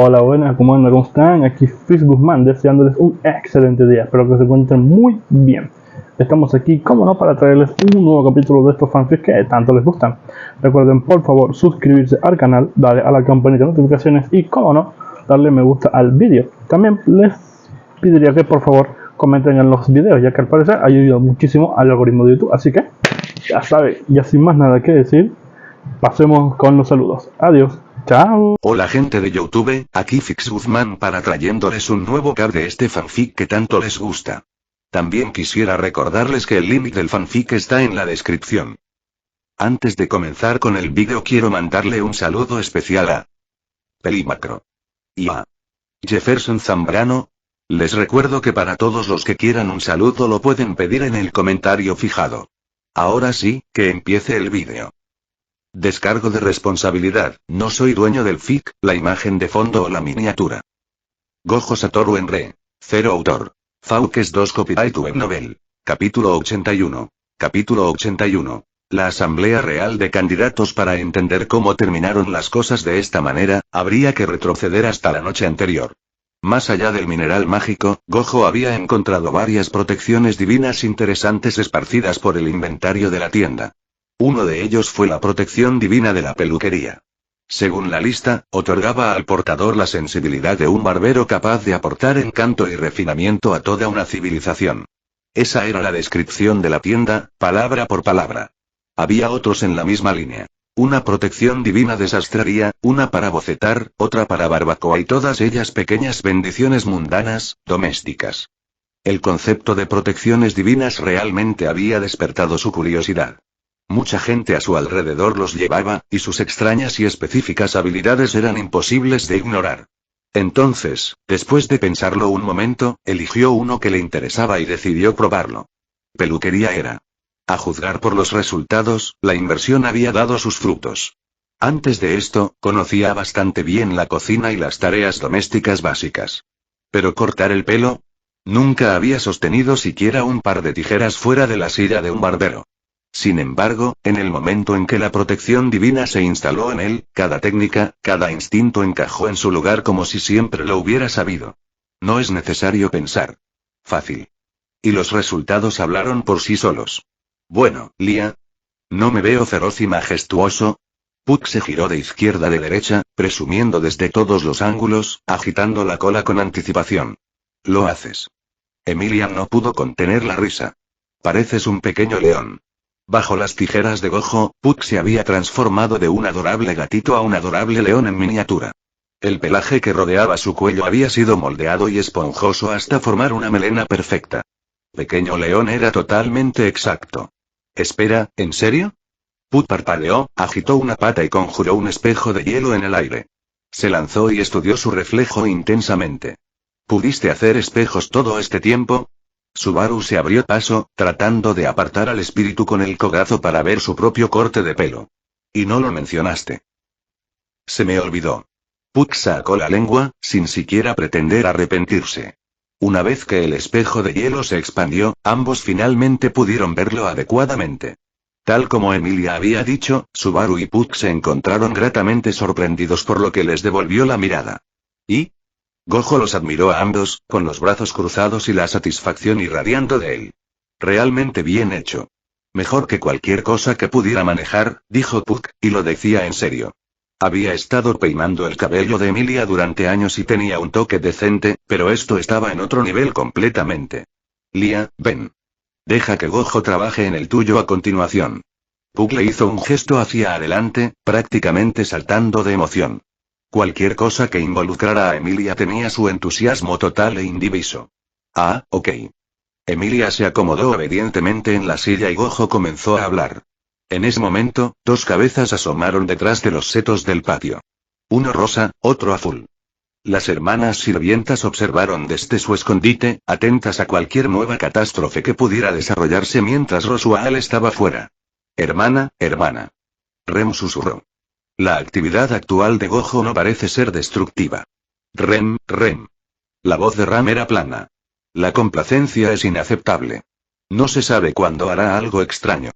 Hola, buenas, ¿cómo andan? ¿Cómo están? Aquí Fizz Guzmán, deseándoles un excelente día. Espero que se encuentren muy bien. Estamos aquí, como no, para traerles un nuevo capítulo de estos fanfics que tanto les gustan. Recuerden, por favor, suscribirse al canal, darle a la campanita de notificaciones y, como no, darle me gusta al vídeo. También les pediría que, por favor, comenten en los videos, ya que al parecer ha ayudado muchísimo al algoritmo de YouTube. Así que, ya saben, ya sin más nada que decir, pasemos con los saludos. Adiós. Chao. Hola gente de YouTube, aquí Fizz Guzmán para trayéndoles un nuevo cap de este fanfic que tanto les gusta. También quisiera recordarles que el link del fanfic está en la descripción. Antes de comenzar con el vídeo quiero mandarle un saludo especial a Pelimacro y a Jefferson Zambrano. Les recuerdo que para todos los que quieran un saludo lo pueden pedir en el comentario fijado. Ahora sí, que empiece el vídeo. Descargo de responsabilidad, no soy dueño del fic, la imagen de fondo o la miniatura. Gojo Satoru Enre. 0 autor. Faukes 2 copyright web novel. Capítulo 81. Capítulo 81. La Asamblea Real de Candidatos. Para entender cómo terminaron las cosas de esta manera, habría que retroceder hasta la noche anterior. Más allá del mineral mágico, Gojo había encontrado varias protecciones divinas interesantes esparcidas por el inventario de la tienda. Uno de ellos fue la protección divina de la peluquería. Según la lista, otorgaba al portador la sensibilidad de un barbero capaz de aportar encanto y refinamiento a toda una civilización. Esa era la descripción de la tienda, palabra por palabra. Había otros en la misma línea. Una protección divina de sastrería, una para bocetar, otra para barbacoa y todas ellas pequeñas bendiciones mundanas, domésticas. El concepto de protecciones divinas realmente había despertado su curiosidad. Mucha gente a su alrededor los llevaba, y sus extrañas y específicas habilidades eran imposibles de ignorar. Entonces, después de pensarlo un momento, eligió uno que le interesaba y decidió probarlo. Peluquería era. A juzgar por los resultados, la inversión había dado sus frutos. Antes de esto, conocía bastante bien la cocina y las tareas domésticas básicas. Pero cortar el pelo, nunca había sostenido siquiera un par de tijeras fuera de la silla de un barbero. Sin embargo, en el momento en que la protección divina se instaló en él, cada técnica, cada instinto encajó en su lugar como si siempre lo hubiera sabido. No es necesario pensar. Fácil. Y los resultados hablaron por sí solos. Bueno, Lia. ¿No me veo feroz y majestuoso? Puck se giró de izquierda a derecha, presumiendo desde todos los ángulos, agitando la cola con anticipación. Lo haces. Emilia no pudo contener la risa. Pareces un pequeño león. Bajo las tijeras de Gojo, Puck se había transformado de un adorable gatito a un adorable león en miniatura. El pelaje que rodeaba su cuello había sido moldeado y esponjoso hasta formar una melena perfecta. Pequeño león era totalmente exacto. Espera, ¿en serio? Puck parpadeó, agitó una pata y conjuró un espejo de hielo en el aire. Se lanzó y estudió su reflejo intensamente. ¿Pudiste hacer espejos todo este tiempo? Subaru se abrió paso, tratando de apartar al espíritu con el cogazo para ver su propio corte de pelo. Y no lo mencionaste. Se me olvidó. Puck sacó la lengua, sin siquiera pretender arrepentirse. Una vez que el espejo de hielo se expandió, ambos finalmente pudieron verlo adecuadamente. Tal como Emilia había dicho, Subaru y Puck se encontraron gratamente sorprendidos por lo que les devolvió la mirada. ¿Y? Gojo los admiró a ambos, con los brazos cruzados y la satisfacción irradiando de él. Realmente bien hecho. Mejor que cualquier cosa que pudiera manejar, dijo Puck, y lo decía en serio. Había estado peinando el cabello de Emilia durante años y tenía un toque decente, pero esto estaba en otro nivel completamente. Lia, ven. Deja que Gojo trabaje en el tuyo a continuación. Puck le hizo un gesto hacia adelante, prácticamente saltando de emoción. Cualquier cosa que involucrara a Emilia tenía su entusiasmo total e indiviso. Ah, ok. Emilia se acomodó obedientemente en la silla y Gojo comenzó a hablar. En ese momento, dos cabezas asomaron detrás de los setos del patio. Uno rosa, otro azul. Las hermanas sirvientas observaron desde su escondite, atentas a cualquier nueva catástrofe que pudiera desarrollarse mientras Rosual estaba fuera. Hermana. Rem susurró. La actividad actual de Gojo no parece ser destructiva. Rem. La voz de Ram era plana. La complacencia es inaceptable. No se sabe cuándo hará algo extraño.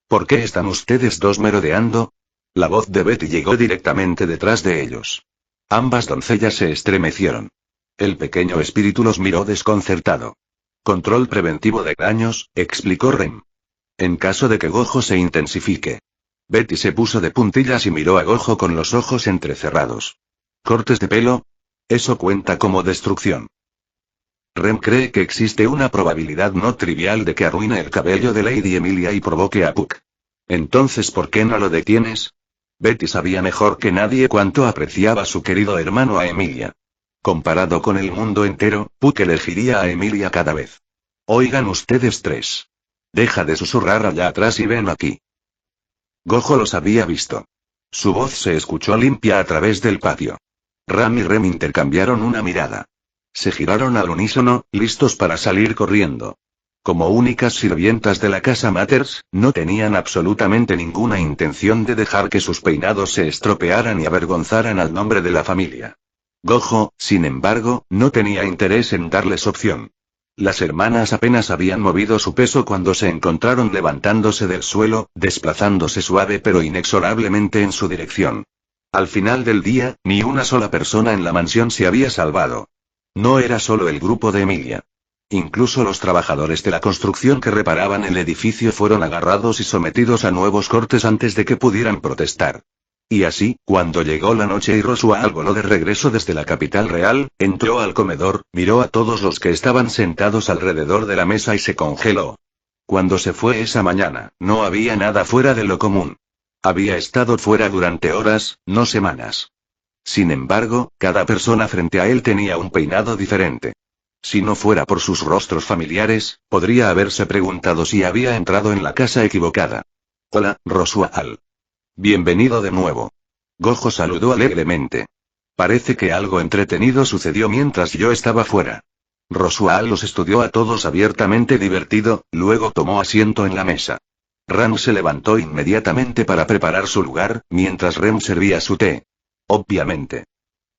¿Por qué están ustedes dos merodeando? La voz de Betty llegó directamente detrás de ellos. Ambas doncellas se estremecieron. El pequeño espíritu los miró desconcertado. Control preventivo de daños, explicó Rem. En caso de que Gojo se intensifique. Betty se puso de puntillas y miró a Gojo con los ojos entrecerrados. ¿Cortes de pelo? Eso cuenta como destrucción. Rem cree que existe una probabilidad no trivial de que arruine el cabello de Lady Emilia y provoque a Puck. Entonces, ¿por qué no lo detienes? Betty sabía mejor que nadie cuánto apreciaba su querido hermano a Emilia. Comparado con el mundo entero, Puck elegiría a Emilia cada vez. Oigan ustedes tres. Deja de susurrar allá atrás y ven aquí. Gojo los había visto. Su voz se escuchó limpia a través del patio. Ram y Rem intercambiaron una mirada. Se giraron al unísono, listos para salir corriendo. Como únicas sirvientas de la casa Matters, no tenían absolutamente ninguna intención de dejar que sus peinados se estropearan y avergonzaran al nombre de la familia. Gojo, sin embargo, no tenía interés en darles opción. Las hermanas apenas habían movido su peso cuando se encontraron levantándose del suelo, desplazándose suave pero inexorablemente en su dirección. Al final del día, ni una sola persona en la mansión se había salvado. No era solo el grupo de Emilia. Incluso los trabajadores de la construcción que reparaban el edificio fueron agarrados y sometidos a nuevos cortes antes de que pudieran protestar. Y así, cuando llegó la noche y Roswell voló de regreso desde la capital real, entró al comedor, miró a todos los que estaban sentados alrededor de la mesa y se congeló. Cuando se fue esa mañana, no había nada fuera de lo común. Había estado fuera durante horas, no semanas. Sin embargo, cada persona frente a él tenía un peinado diferente. Si no fuera por sus rostros familiares, podría haberse preguntado si había entrado en la casa equivocada. Hola, Roswell. Bienvenido de nuevo. Gojo saludó alegremente. Parece que algo entretenido sucedió mientras yo estaba fuera. Roswell los estudió a todos abiertamente divertido, luego tomó asiento en la mesa. Ram se levantó inmediatamente para preparar su lugar, mientras Rem servía su té. Obviamente.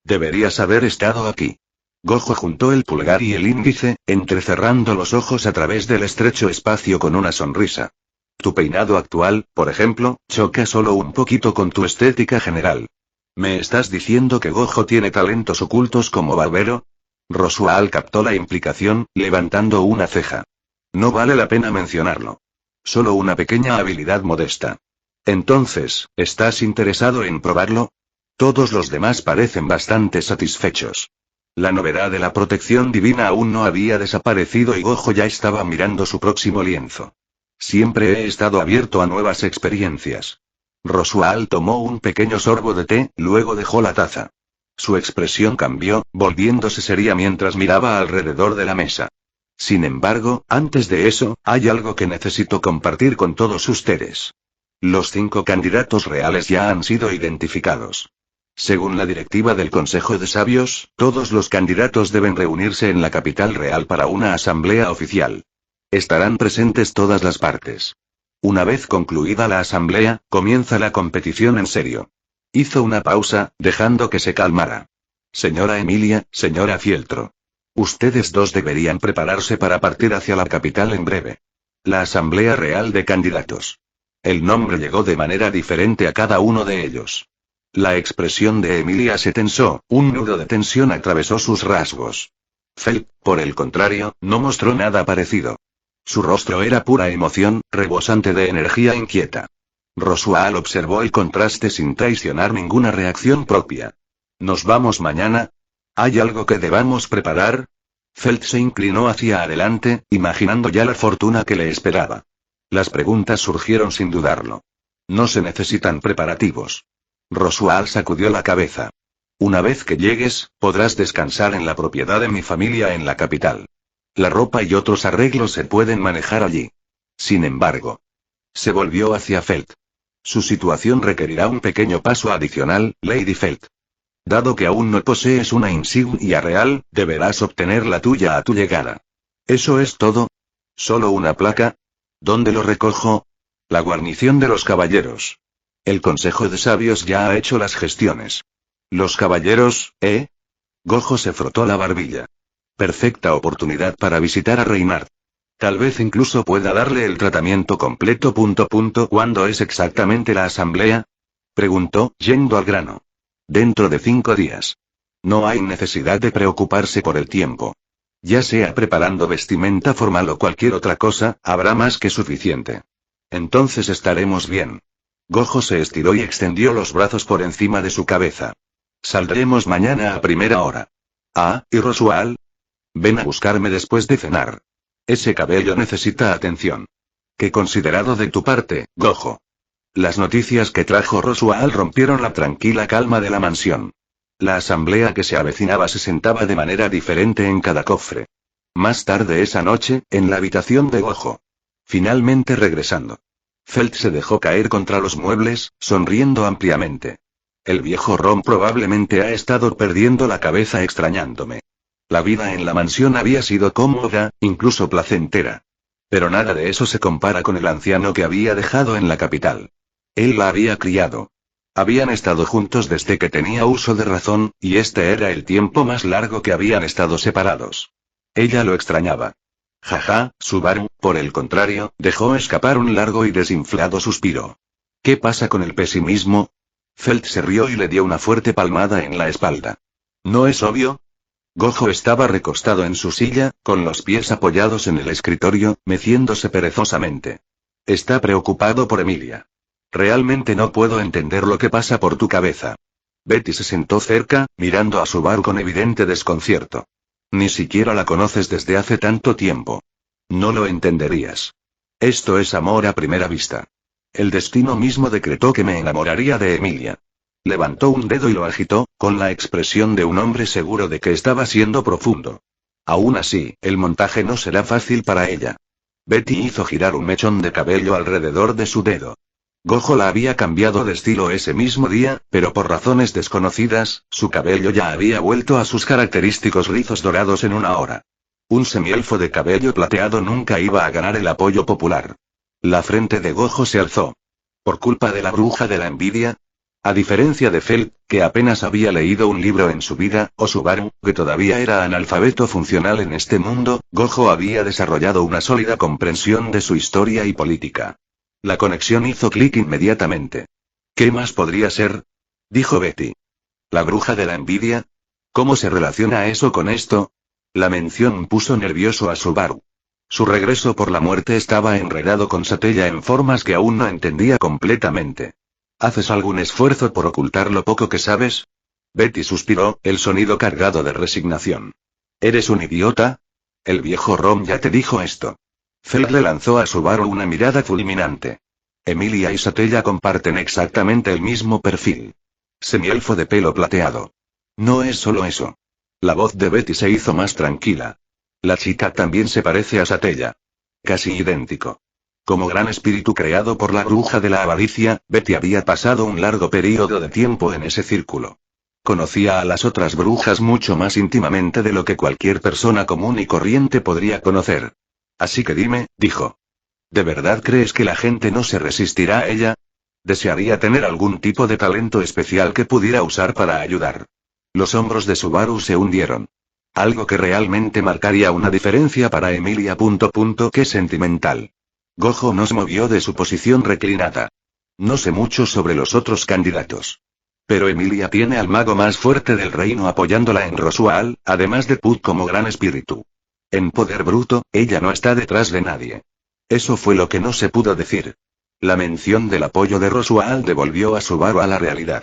Deberías haber estado aquí. Gojo juntó el pulgar y el índice, entrecerrando los ojos a través del estrecho espacio con una sonrisa. Tu peinado actual, por ejemplo, choca solo un poquito con tu estética general. ¿Me estás diciendo que Gojo tiene talentos ocultos como barbero? Roswell captó la implicación, levantando una ceja. No vale la pena mencionarlo. Solo una pequeña habilidad modesta. Entonces, ¿estás interesado en probarlo? Todos los demás parecen bastante satisfechos. La novedad de la protección divina aún no había desaparecido y Gojo ya estaba mirando su próximo lienzo. Siempre he estado abierto a nuevas experiencias. Roswell tomó un pequeño sorbo de té, luego dejó la taza. Su expresión cambió, volviéndose seria mientras miraba alrededor de la mesa. Sin embargo, antes de eso, hay algo que necesito compartir con todos ustedes. Los 5 candidatos reales ya han sido identificados. Según la directiva del Consejo de Sabios, todos los candidatos deben reunirse en la capital real para una asamblea oficial. Estarán presentes todas las partes. Una vez concluida la asamblea, comienza la competición en serio. Hizo una pausa, dejando que se calmara. Señora Emilia, señora Fieltro. Ustedes dos deberían prepararse para partir hacia la capital en breve. La Asamblea Real de Candidatos. El nombre llegó de manera diferente a cada uno de ellos. La expresión de Emilia se tensó, un nudo de tensión atravesó sus rasgos. Felt, por el contrario, no mostró nada parecido. Su rostro era pura emoción, rebosante de energía inquieta. Roswell observó el contraste sin traicionar ninguna reacción propia. ¿Nos vamos mañana? ¿Hay algo que debamos preparar? Felt se inclinó hacia adelante, imaginando ya la fortuna que le esperaba. Las preguntas surgieron sin dudarlo. No se necesitan preparativos. Roswell sacudió la cabeza. Una vez que llegues, podrás descansar en la propiedad de mi familia en la capital. La ropa y otros arreglos se pueden manejar allí. Sin embargo, se volvió hacia Felt. Su situación requerirá un pequeño paso adicional, Lady Felt. Dado que aún no posees una insignia real, deberás obtener la tuya a tu llegada. ¿Eso es todo? ¿Solo una placa? ¿Dónde lo recojo? La guarnición de los caballeros. El Consejo de Sabios ya ha hecho las gestiones. ¿Los caballeros, eh? Gojo se frotó la barbilla. Perfecta oportunidad para visitar a Reinhard. Tal vez incluso pueda darle el tratamiento completo. ¿Cuándo es exactamente la asamblea? Preguntó, yendo al grano. Dentro de 5 días. No hay necesidad de preocuparse por el tiempo. Ya sea preparando vestimenta formal o cualquier otra cosa, habrá más que suficiente. Entonces estaremos bien. Gojo se estiró y extendió los brazos por encima de su cabeza. Saldremos mañana a primera hora. Ah, ¿y Rosual? Ven a buscarme después de cenar. Ese cabello necesita atención. Qué considerado de tu parte, Gojo. Las noticias que trajo Rosual rompieron la tranquila calma de la mansión. La asamblea que se avecinaba se sentaba de manera diferente en cada cofre. Más tarde esa noche, en la habitación de Gojo. Finalmente regresando. Felt se dejó caer contra los muebles, sonriendo ampliamente. El viejo Ron probablemente ha estado perdiendo la cabeza extrañándome. La vida en la mansión había sido cómoda, incluso placentera. Pero nada de eso se compara con el anciano que había dejado en la capital. Él la había criado. Habían estado juntos desde que tenía uso de razón, y este era el tiempo más largo que habían estado separados. Ella lo extrañaba. Jaja, Subaru, por el contrario, dejó escapar un largo y desinflado suspiro. ¿Qué pasa con el pesimismo? Felt se rió y le dio una fuerte palmada en la espalda. ¿No es obvio? Gojo estaba recostado en su silla, con los pies apoyados en el escritorio, meciéndose perezosamente. Está preocupado por Emilia. Realmente no puedo entender lo que pasa por tu cabeza. Betty se sentó cerca, mirando a Subaru con evidente desconcierto. Ni siquiera la conoces desde hace tanto tiempo. No lo entenderías. Esto es amor a primera vista. El destino mismo decretó que me enamoraría de Emilia. Levantó un dedo y lo agitó, con la expresión de un hombre seguro de que estaba siendo profundo. Aún así, el montaje no será fácil para ella. Betty hizo girar un mechón de cabello alrededor de su dedo. Gojo la había cambiado de estilo ese mismo día, pero por razones desconocidas, su cabello ya había vuelto a sus característicos rizos dorados en una hora. Un semielfo de cabello plateado nunca iba a ganar el apoyo popular. La frente de Gojo se alzó. ¿Por culpa de la bruja de la envidia? A diferencia de Felt, que apenas había leído un libro en su vida, o Subaru, que todavía era analfabeto funcional en este mundo, Gojo había desarrollado una sólida comprensión de su historia y política. La conexión hizo clic inmediatamente. ¿Qué más podría ser? Dijo Betty. ¿La bruja de la envidia? ¿Cómo se relaciona eso con esto? La mención puso nervioso a Subaru. Su regreso por la muerte estaba enredado con Satella en formas que aún no entendía completamente. ¿Haces algún esfuerzo por ocultar lo poco que sabes? Betty suspiró, el sonido cargado de resignación. ¿Eres un idiota? El viejo Rom ya te dijo esto. Felt le lanzó a Subaru una mirada fulminante. Emilia y Satella comparten exactamente el mismo perfil. Semielfo de pelo plateado. No es solo eso. La voz de Betty se hizo más tranquila. La chica también se parece a Satella. Casi idéntico. Como gran espíritu creado por la bruja de la avaricia, Betty había pasado un largo período de tiempo en ese círculo. Conocía a las otras brujas mucho más íntimamente de lo que cualquier persona común y corriente podría conocer. Así que dime, dijo. ¿De verdad crees que la gente no se resistirá a ella? Desearía tener algún tipo de talento especial que pudiera usar para ayudar. Los hombros de Subaru se hundieron. Algo que realmente marcaría una diferencia para Emilia. Qué sentimental. Gojo no se movió de su posición reclinada. No sé mucho sobre los otros candidatos. Pero Emilia tiene al mago más fuerte del reino apoyándola en Rosual, además de Put como gran espíritu. En poder bruto, ella no está detrás de nadie. Eso fue lo que no se pudo decir. La mención del apoyo de Rosual devolvió a Subaru a la realidad.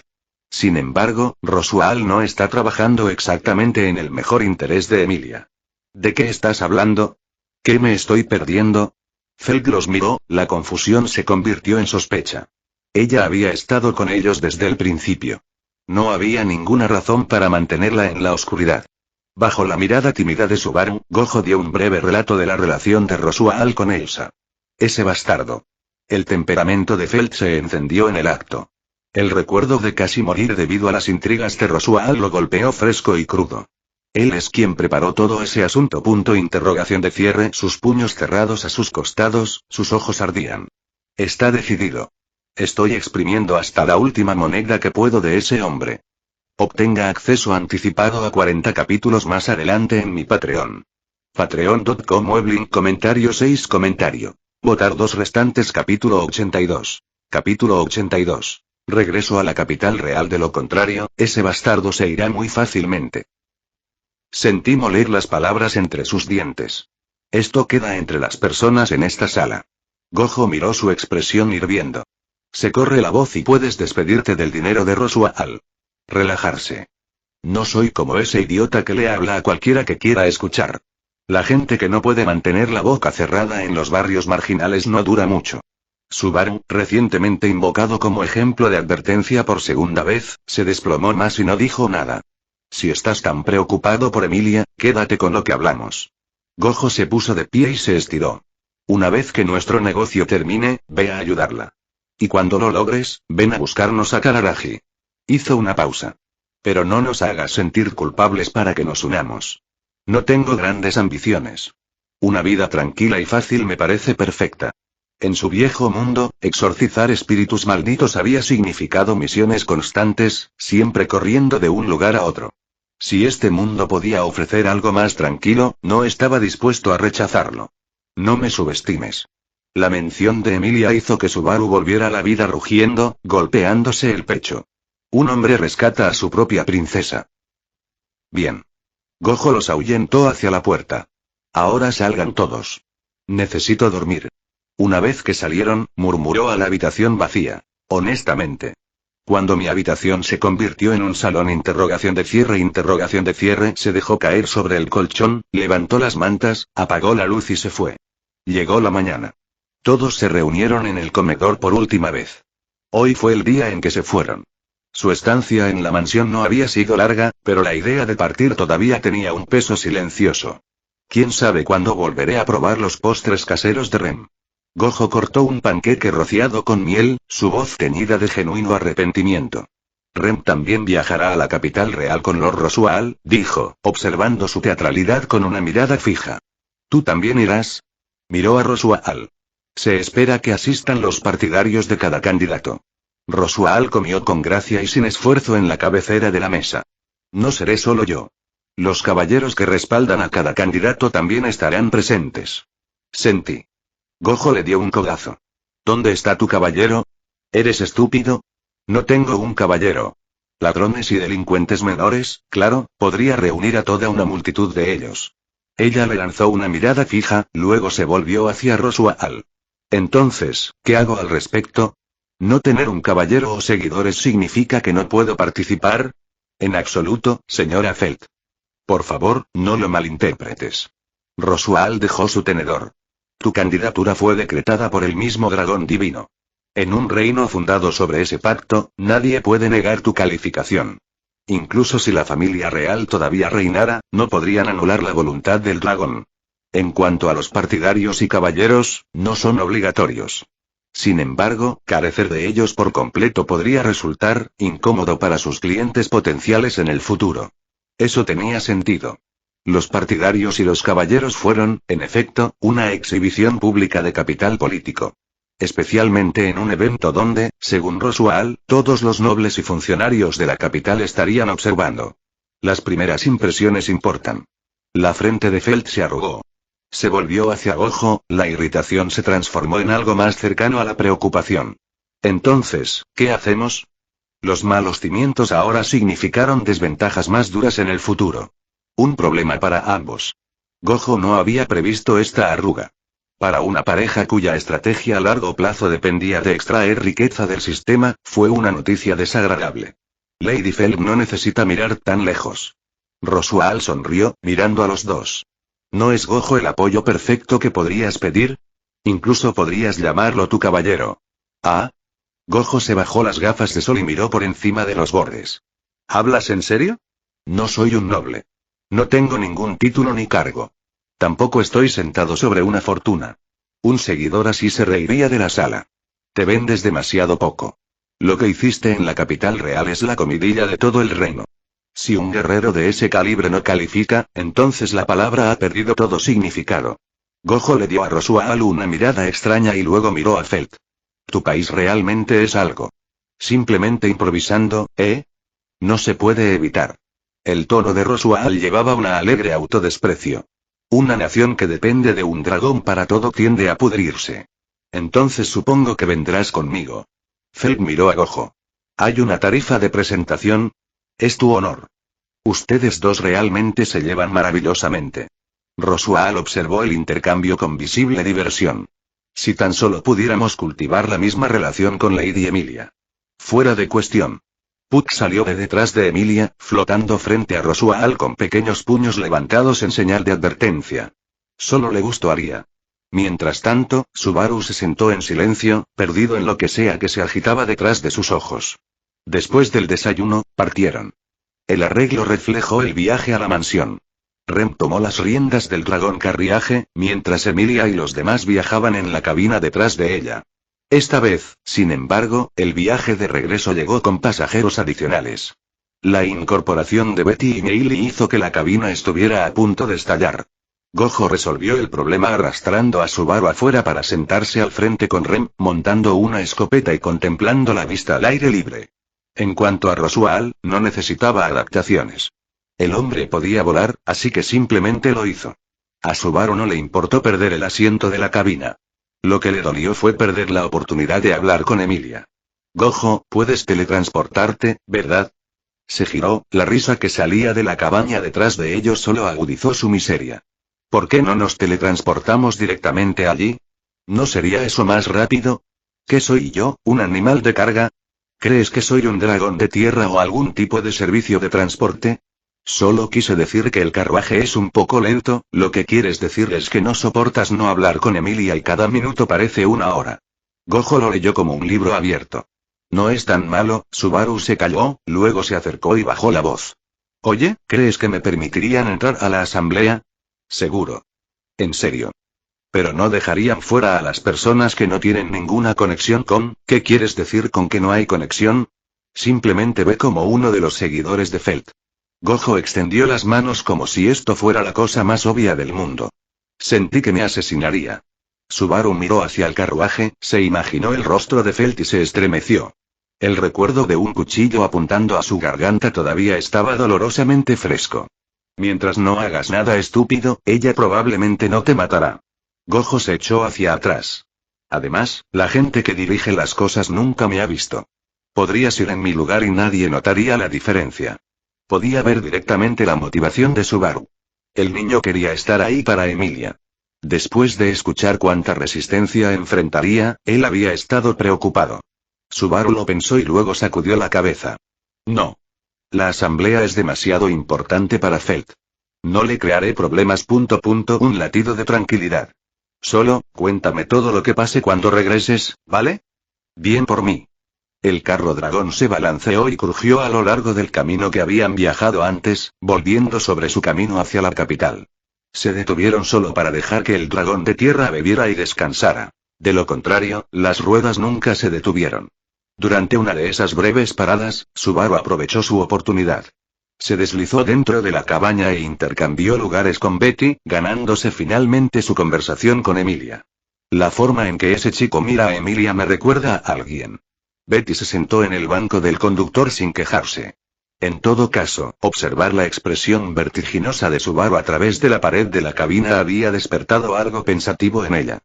Sin embargo, Rosual no está trabajando exactamente en el mejor interés de Emilia. ¿De qué estás hablando? ¿Qué me estoy perdiendo? Felt los miró, la confusión se convirtió en sospecha. Ella había estado con ellos desde el principio. No había ninguna razón para mantenerla en la oscuridad. Bajo la mirada tímida de Subaru, Gojo dio un breve relato de la relación de Rosual con Elsa. Ese bastardo. El temperamento de Felt se encendió en el acto. El recuerdo de casi morir debido a las intrigas de Rosual lo golpeó fresco y crudo. Él es quien preparó todo ese asunto. De cierre, sus puños cerrados a sus costados, sus ojos ardían. Está decidido. Estoy exprimiendo hasta la última moneda que puedo de ese hombre. Obtenga acceso anticipado a 40 capítulos más adelante en mi Patreon. Patreon.com /link comentario 6 comentario. Votar 2 restantes capítulo 82. Capítulo 82. Regreso a la capital real, de lo contrario, ese bastardo se irá muy fácilmente. Sentí moler las palabras entre sus dientes. Esto queda entre las personas en esta sala. Gojo miró su expresión hirviendo. Se corre la voz y puedes despedirte del dinero de Rosual. Relajarse. No soy como ese idiota que le habla a cualquiera que quiera escuchar. La gente que no puede mantener la boca cerrada en los barrios marginales no dura mucho. Subaru, recientemente invocado como ejemplo de advertencia por segunda vez, se desplomó más y no dijo nada. Si estás tan preocupado por Emilia, quédate con lo que hablamos. Gojo se puso de pie y se estiró. Una vez que nuestro negocio termine, ve a ayudarla. Y cuando lo logres, ven a buscarnos a Kararagi. Hizo una pausa. Pero no nos hagas sentir culpables para que nos unamos. No tengo grandes ambiciones. Una vida tranquila y fácil me parece perfecta. En su viejo mundo, exorcizar espíritus malditos había significado misiones constantes, siempre corriendo de un lugar a otro. Si este mundo podía ofrecer algo más tranquilo, no estaba dispuesto a rechazarlo. No me subestimes. La mención de Emilia hizo que Subaru volviera a la vida rugiendo, golpeándose el pecho. Un hombre rescata a su propia princesa. Bien. Gojo los ahuyentó hacia la puerta. Ahora salgan todos. Necesito dormir. Una vez que salieron, murmuró a la habitación vacía. Honestamente. Cuando mi habitación se convirtió en un salón interrogación de cierre, se dejó caer sobre el colchón, levantó las mantas, apagó la luz y se fue. Llegó la mañana. Todos se reunieron en el comedor por última vez. Hoy fue el día en que se fueron. Su estancia en la mansión no había sido larga, pero la idea de partir todavía tenía un peso silencioso. ¿Quién sabe cuándo volveré a probar los postres caseros de Rem? Gojo cortó un panqueque rociado con miel, su voz teñida de genuino arrepentimiento. Rem también viajará a la capital real con Lord Rosual, dijo, observando su teatralidad con una mirada fija. ¿Tú también irás? Miró a Rosual. Se espera que asistan los partidarios de cada candidato. Rosual comió con gracia y sin esfuerzo en la cabecera de la mesa. No seré solo yo. Los caballeros que respaldan a cada candidato también estarán presentes. Sentí. Gojo le dio un codazo. ¿Dónde está tu caballero? ¿Eres estúpido? No tengo un caballero. Ladrones y delincuentes menores, claro, podría reunir a toda una multitud de ellos. Ella le lanzó una mirada fija, luego se volvió hacia Rosual. Entonces, ¿qué hago al respecto? ¿No tener un caballero o seguidores significa que no puedo participar? En absoluto, señora Felt. Por favor, no lo malinterpretes. Rosual dejó su tenedor. Tu candidatura fue decretada por el mismo dragón divino. En un reino fundado sobre ese pacto, nadie puede negar tu calificación. Incluso si la familia real todavía reinara, no podrían anular la voluntad del dragón. En cuanto a los partidarios y caballeros, no son obligatorios. Sin embargo, carecer de ellos por completo podría resultar incómodo para sus clientes potenciales en el futuro. Eso tenía sentido. Los partidarios y los caballeros fueron, en efecto, una exhibición pública de capital político. Especialmente en un evento donde, según Rosual, todos los nobles y funcionarios de la capital estarían observando. Las primeras impresiones importan. La frente de Felt se arrugó. Se volvió hacia Gojo, la irritación se transformó en algo más cercano a la preocupación. Entonces, ¿qué hacemos? Los malos cimientos ahora significaron desventajas más duras en el futuro. Un problema para ambos. Gojo no había previsto esta arruga. Para una pareja cuya estrategia a largo plazo dependía de extraer riqueza del sistema, fue una noticia desagradable. Lady Felt no necesita mirar tan lejos. Rosual sonrió, mirando a los dos. ¿No es Gojo el apoyo perfecto que podrías pedir? Incluso podrías llamarlo tu caballero. ¿Ah? Gojo se bajó las gafas de sol y miró por encima de los bordes. ¿Hablas en serio? No soy un noble. No tengo ningún título ni cargo. Tampoco estoy sentado sobre una fortuna. Un seguidor así se reiría de la sala. Te vendes demasiado poco. Lo que hiciste en la capital real es la comidilla de todo el reino. Si un guerrero de ese calibre no califica, entonces la palabra ha perdido todo significado. Gojo le dio a Rosual una mirada extraña y luego miró a Felt. Tu país realmente es algo. Simplemente improvisando, ¿eh? No se puede evitar. El tono de Rosual llevaba una alegre autodesprecio. Una nación que depende de un dragón para todo tiende a pudrirse. Entonces supongo que vendrás conmigo. Felt miró a Gojo. ¿Hay una tarifa de presentación? Es tu honor. Ustedes dos realmente se llevan maravillosamente. Rosual observó el intercambio con visible diversión. Si tan solo pudiéramos cultivar la misma relación con Lady Emilia. Fuera de cuestión. Puck salió de detrás de Emilia, flotando frente a Rosual con pequeños puños levantados en señal de advertencia. Solo le gustaría. Mientras tanto, Subaru se sentó en silencio, perdido en lo que sea que se agitaba detrás de sus ojos. Después del desayuno, partieron. El arreglo reflejó el viaje a la mansión. Rem tomó las riendas del dragón carriaje, mientras Emilia y los demás viajaban en la cabina detrás de ella. Esta vez, sin embargo, el viaje de regreso llegó con pasajeros adicionales. La incorporación de Betty y Meili hizo que la cabina estuviera a punto de estallar. Gojo resolvió el problema arrastrando a Subaru afuera para sentarse al frente con Rem, montando una escopeta y contemplando la vista al aire libre. En cuanto a Rosual, no necesitaba adaptaciones. El hombre podía volar, así que simplemente lo hizo. A Subaru no le importó perder el asiento de la cabina. Lo que le dolió fue perder la oportunidad de hablar con Emilia. Gojo, puedes teletransportarte, ¿verdad? Se giró, la risa que salía de la cabaña detrás de ellos solo agudizó su miseria. ¿Por qué no nos teletransportamos directamente allí? ¿No sería eso más rápido? ¿Qué soy yo, un animal de carga? ¿Crees que soy un dragón de tierra o algún tipo de servicio de transporte? Solo quise decir que el carruaje es un poco lento, lo que quieres decir es que no soportas no hablar con Emilia y cada minuto parece una hora. Gojo lo leyó como un libro abierto. No es tan malo. Subaru se calló, luego se acercó y bajó la voz. Oye, ¿crees que me permitirían entrar a la asamblea? Seguro. En serio. Pero no dejarían fuera a las personas que no tienen ninguna conexión con. ¿Qué quieres decir con que no hay conexión? Simplemente ve como uno de los seguidores de Felt. Gojo extendió las manos como si esto fuera la cosa más obvia del mundo. Sentí que me asesinaría. Subaru miró hacia el carruaje, se imaginó el rostro de Felt y se estremeció. El recuerdo de un cuchillo apuntando a su garganta todavía estaba dolorosamente fresco. Mientras no hagas nada estúpido, ella probablemente no te matará. Gojo se echó hacia atrás. Además, la gente que dirige las cosas nunca me ha visto. Podrías ir en mi lugar y nadie notaría la diferencia. Podía ver directamente la motivación de Subaru. El niño quería estar ahí para Emilia. Después de escuchar cuánta resistencia enfrentaría, él había estado preocupado. Subaru lo pensó y luego sacudió la cabeza. No. La asamblea es demasiado importante para Felt. No le crearé problemas. Un latido de tranquilidad. Solo, cuéntame todo lo que pase cuando regreses, ¿vale? Bien por mí. El carro dragón se balanceó y crujió a lo largo del camino que habían viajado antes, volviendo sobre su camino hacia la capital. Se detuvieron solo para dejar que el dragón de tierra bebiera y descansara. De lo contrario, las ruedas nunca se detuvieron. Durante una de esas breves paradas, Subaru aprovechó su oportunidad. Se deslizó dentro de la cabaña e intercambió lugares con Betty, ganándose finalmente su conversación con Emilia. La forma en que ese chico mira a Emilia me recuerda a alguien. Betty se sentó en el banco del conductor sin quejarse. En todo caso, observar la expresión vertiginosa de Subaru a través de la pared de la cabina había despertado algo pensativo en ella.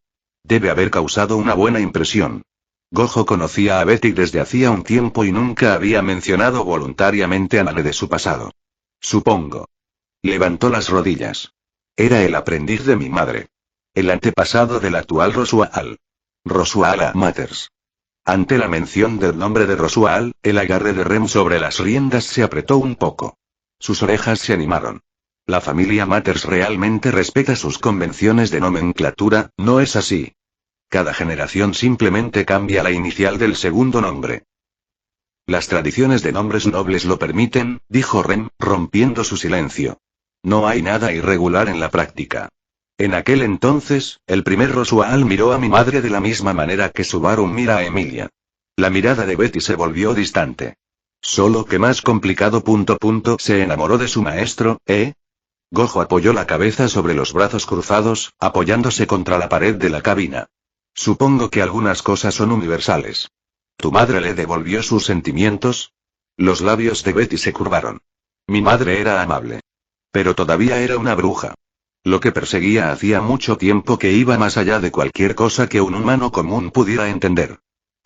Debe haber causado una buena impresión. Gojo conocía a Betty desde hacía un tiempo y nunca había mencionado voluntariamente a nadie de su pasado. Supongo. Levantó las rodillas. Era el aprendiz de mi madre. El antepasado del actual Rosual. Rosual Matters. Ante la mención del nombre de Rosual, el agarre de Rem sobre las riendas se apretó un poco. Sus orejas se animaron. La familia Matters realmente respeta sus convenciones de nomenclatura, ¿no es así? Cada generación simplemente cambia la inicial del segundo nombre. Las tradiciones de nombres nobles lo permiten, dijo Rem, rompiendo su silencio. No hay nada irregular en la práctica. En aquel entonces, el primer Rosual miró a mi madre de la misma manera que Subaru mira a Emilia. La mirada de Betty se volvió distante. Solo que más complicado. Se enamoró de su maestro, ¿eh? Gojo apoyó la cabeza sobre los brazos cruzados, apoyándose contra la pared de la cabina. Supongo que algunas cosas son universales. ¿Tu madre le devolvió sus sentimientos? Los labios de Betty se curvaron. Mi madre era amable. Pero todavía era una bruja. Lo que perseguía hacía mucho tiempo que iba más allá de cualquier cosa que un humano común pudiera entender.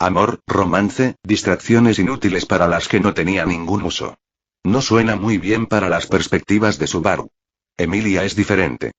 Amor, romance, distracciones inútiles para las que no tenía ningún uso. No suena muy bien para las perspectivas de Subaru. Emilia es diferente.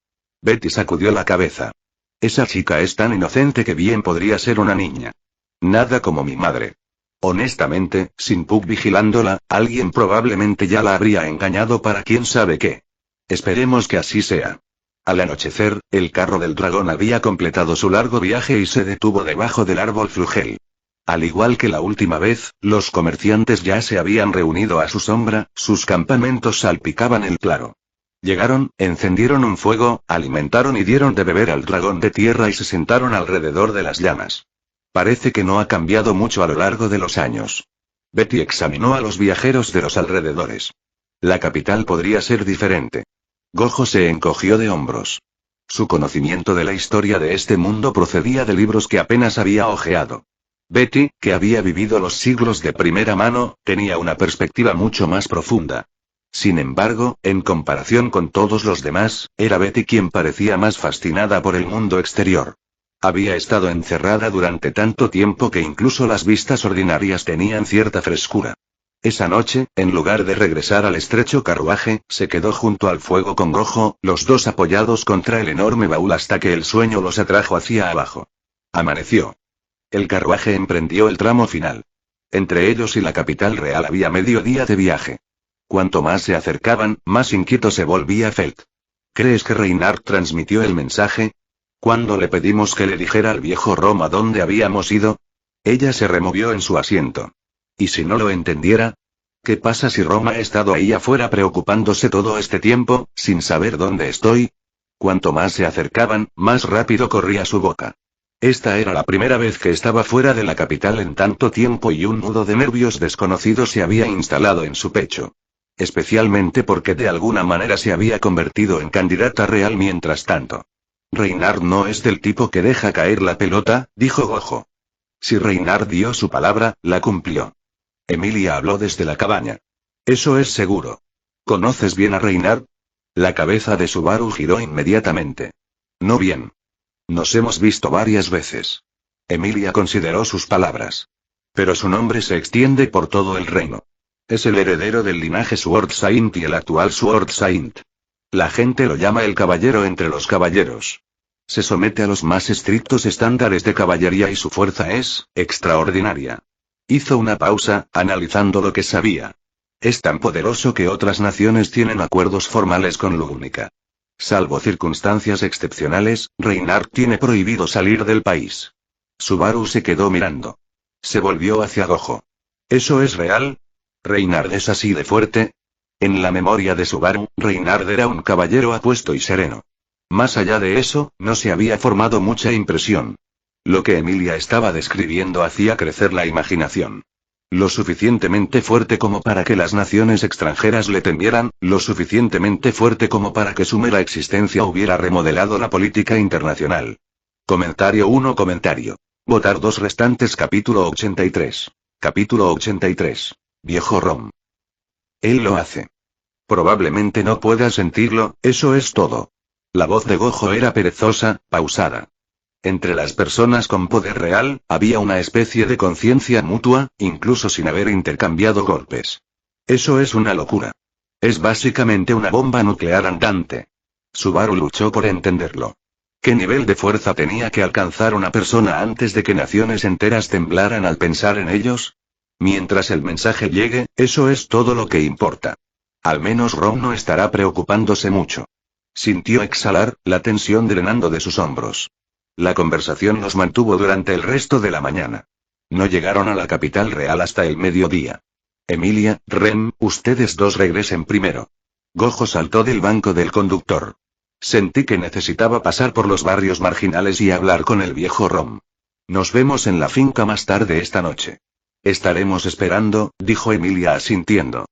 Betty sacudió la cabeza. Esa chica es tan inocente que bien podría ser una niña. Nada como mi madre. Honestamente, sin Puck vigilándola, alguien probablemente ya la habría engañado para quién sabe qué. Esperemos que así sea. Al anochecer, el carro del dragón había completado su largo viaje y se detuvo debajo del árbol Flugel. Al igual que la última vez, los comerciantes ya se habían reunido a su sombra, sus campamentos salpicaban el claro. Llegaron, encendieron un fuego, alimentaron y dieron de beber al dragón de tierra y se sentaron alrededor de las llamas. Parece que no ha cambiado mucho a lo largo de los años. Betty examinó a los viajeros de los alrededores. La capital podría ser diferente. Gojo se encogió de hombros. Su conocimiento de la historia de este mundo procedía de libros que apenas había hojeado. Betty, que había vivido los siglos de primera mano, tenía una perspectiva mucho más profunda. Sin embargo, en comparación con todos los demás, era Betty quien parecía más fascinada por el mundo exterior. Había estado encerrada durante tanto tiempo que incluso las vistas ordinarias tenían cierta frescura. Esa noche, en lugar de regresar al estrecho carruaje, se quedó junto al fuego con Gojo, los dos apoyados contra el enorme baúl hasta que el sueño los atrajo hacia abajo. Amaneció. El carruaje emprendió el tramo final. Entre ellos y la capital real había medio día de viaje. Cuanto más se acercaban, más inquieto se volvía Felt. ¿Crees que Reynard transmitió el mensaje? ¿Cuándo le pedimos que le dijera al viejo Rom a dónde habíamos ido? Ella se removió en su asiento. ¿Y si no lo entendiera? ¿Qué pasa si Rom ha estado ahí afuera preocupándose todo este tiempo, sin saber dónde estoy? Cuanto más se acercaban, más rápido corría su boca. Esta era la primera vez que estaba fuera de la capital en tanto tiempo y un nudo de nervios desconocidos se había instalado en su pecho. Especialmente porque de alguna manera se había convertido en candidata real mientras tanto. Reynard no es del tipo que deja caer la pelota, dijo Gojo. Si Reynard dio su palabra, la cumplió. Emilia habló desde la cabaña. Eso es seguro. ¿Conoces bien a Reynard? La cabeza de Subaru giró inmediatamente. No bien. Nos hemos visto varias veces. Emilia consideró sus palabras. Pero su nombre se extiende por todo el reino. Es el heredero del linaje Sword Saint y el actual Sword Saint. La gente lo llama el caballero entre los caballeros. Se somete a los más estrictos estándares de caballería y su fuerza es extraordinaria. Hizo una pausa, analizando lo que sabía. Es tan poderoso que otras naciones tienen acuerdos formales con Lugnica. Salvo circunstancias excepcionales, Reynard tiene prohibido salir del país. Subaru se quedó mirando. Se volvió hacia Gojo. ¿Eso es real? ¿Reynard es así de fuerte? En la memoria de Subaru, Reynard era un caballero apuesto y sereno. Más allá de eso, no se había formado mucha impresión. Lo que Emilia estaba describiendo hacía crecer la imaginación. Lo suficientemente fuerte como para que las naciones extranjeras le temieran, lo suficientemente fuerte como para que su mera existencia hubiera remodelado la política internacional. Comentario 1. Votar 2 restantes. Capítulo 83. Capítulo 83. Viejo Rom. Él lo hace. Probablemente no pueda sentirlo, eso es todo. La voz de Gojo era perezosa, pausada. Entre las personas con poder real, había una especie de conciencia mutua, incluso sin haber intercambiado golpes. Eso es una locura. Es básicamente una bomba nuclear andante. Subaru luchó por entenderlo. ¿Qué nivel de fuerza tenía que alcanzar una persona antes de que naciones enteras temblaran al pensar en ellos? Mientras el mensaje llegue, eso es todo lo que importa. Al menos Rom no estará preocupándose mucho. Sintió exhalar, la tensión drenando de sus hombros. La conversación los mantuvo durante el resto de la mañana. No llegaron a la capital real hasta el mediodía. Emilia, Rem, ustedes dos regresen primero. Gojo saltó del banco del conductor. Sentí que necesitaba pasar por los barrios marginales y hablar con el viejo Rom. Nos vemos en la finca más tarde esta noche. Estaremos esperando, dijo Emilia asintiendo.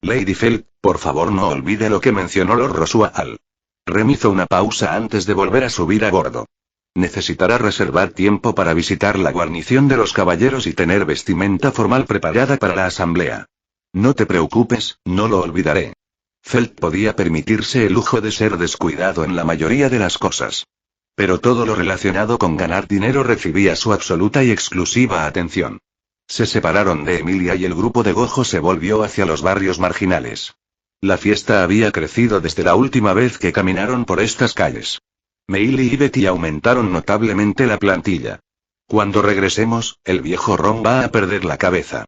Lady Felt, por favor no olvide lo que mencionó Lord Rosual. Rem hizo una pausa antes de volver a subir a bordo. Necesitará reservar tiempo para visitar la guarnición de los caballeros y tener vestimenta formal preparada para la asamblea. No te preocupes, no lo olvidaré. Felt podía permitirse el lujo de ser descuidado en la mayoría de las cosas. Pero todo lo relacionado con ganar dinero recibía su absoluta y exclusiva atención. Se separaron de Emilia y el grupo de Gojo se volvió hacia los barrios marginales. La fiesta había crecido desde la última vez que caminaron por estas calles. Meili y Betty aumentaron notablemente la plantilla. Cuando regresemos, el viejo Ron va a perder la cabeza.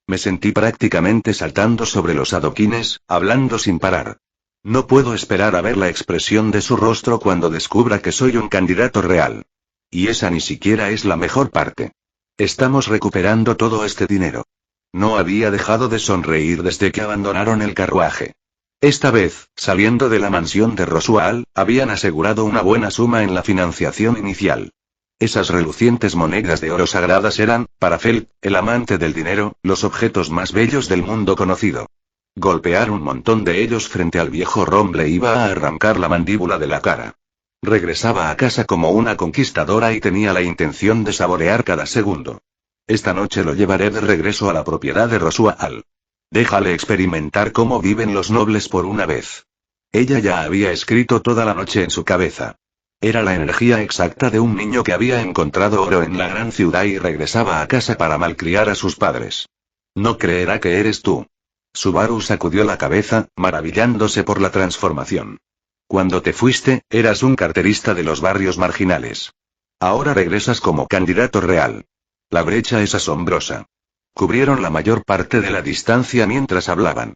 Me sentí prácticamente saltando sobre los adoquines, hablando sin parar. No puedo esperar a ver la expresión de su rostro cuando descubra que soy un candidato real. Y esa ni siquiera es la mejor parte. Estamos recuperando todo este dinero. No había dejado de sonreír desde que abandonaron el carruaje. Esta vez, saliendo de la mansión de Roswell, habían asegurado una buena suma en la financiación inicial. Esas relucientes monedas de oro sagradas eran, para Felt, el amante del dinero, los objetos más bellos del mundo conocido. Golpear un montón de ellos frente al viejo Rom le iba a arrancar la mandíbula de la cara. Regresaba a casa como una conquistadora y tenía la intención de saborear cada segundo. Esta noche lo llevaré de regreso a la propiedad de Roswell. Déjale experimentar cómo viven los nobles por una vez. Ella ya había escrito toda la noche en su cabeza. Era la energía exacta de un niño que había encontrado oro en la gran ciudad y regresaba a casa para malcriar a sus padres. No creerá que eres tú. Subaru sacudió la cabeza, maravillándose por la transformación. Cuando te fuiste, eras un carterista de los barrios marginales. Ahora regresas como candidato real. La brecha es asombrosa. Cubrieron la mayor parte de la distancia mientras hablaban.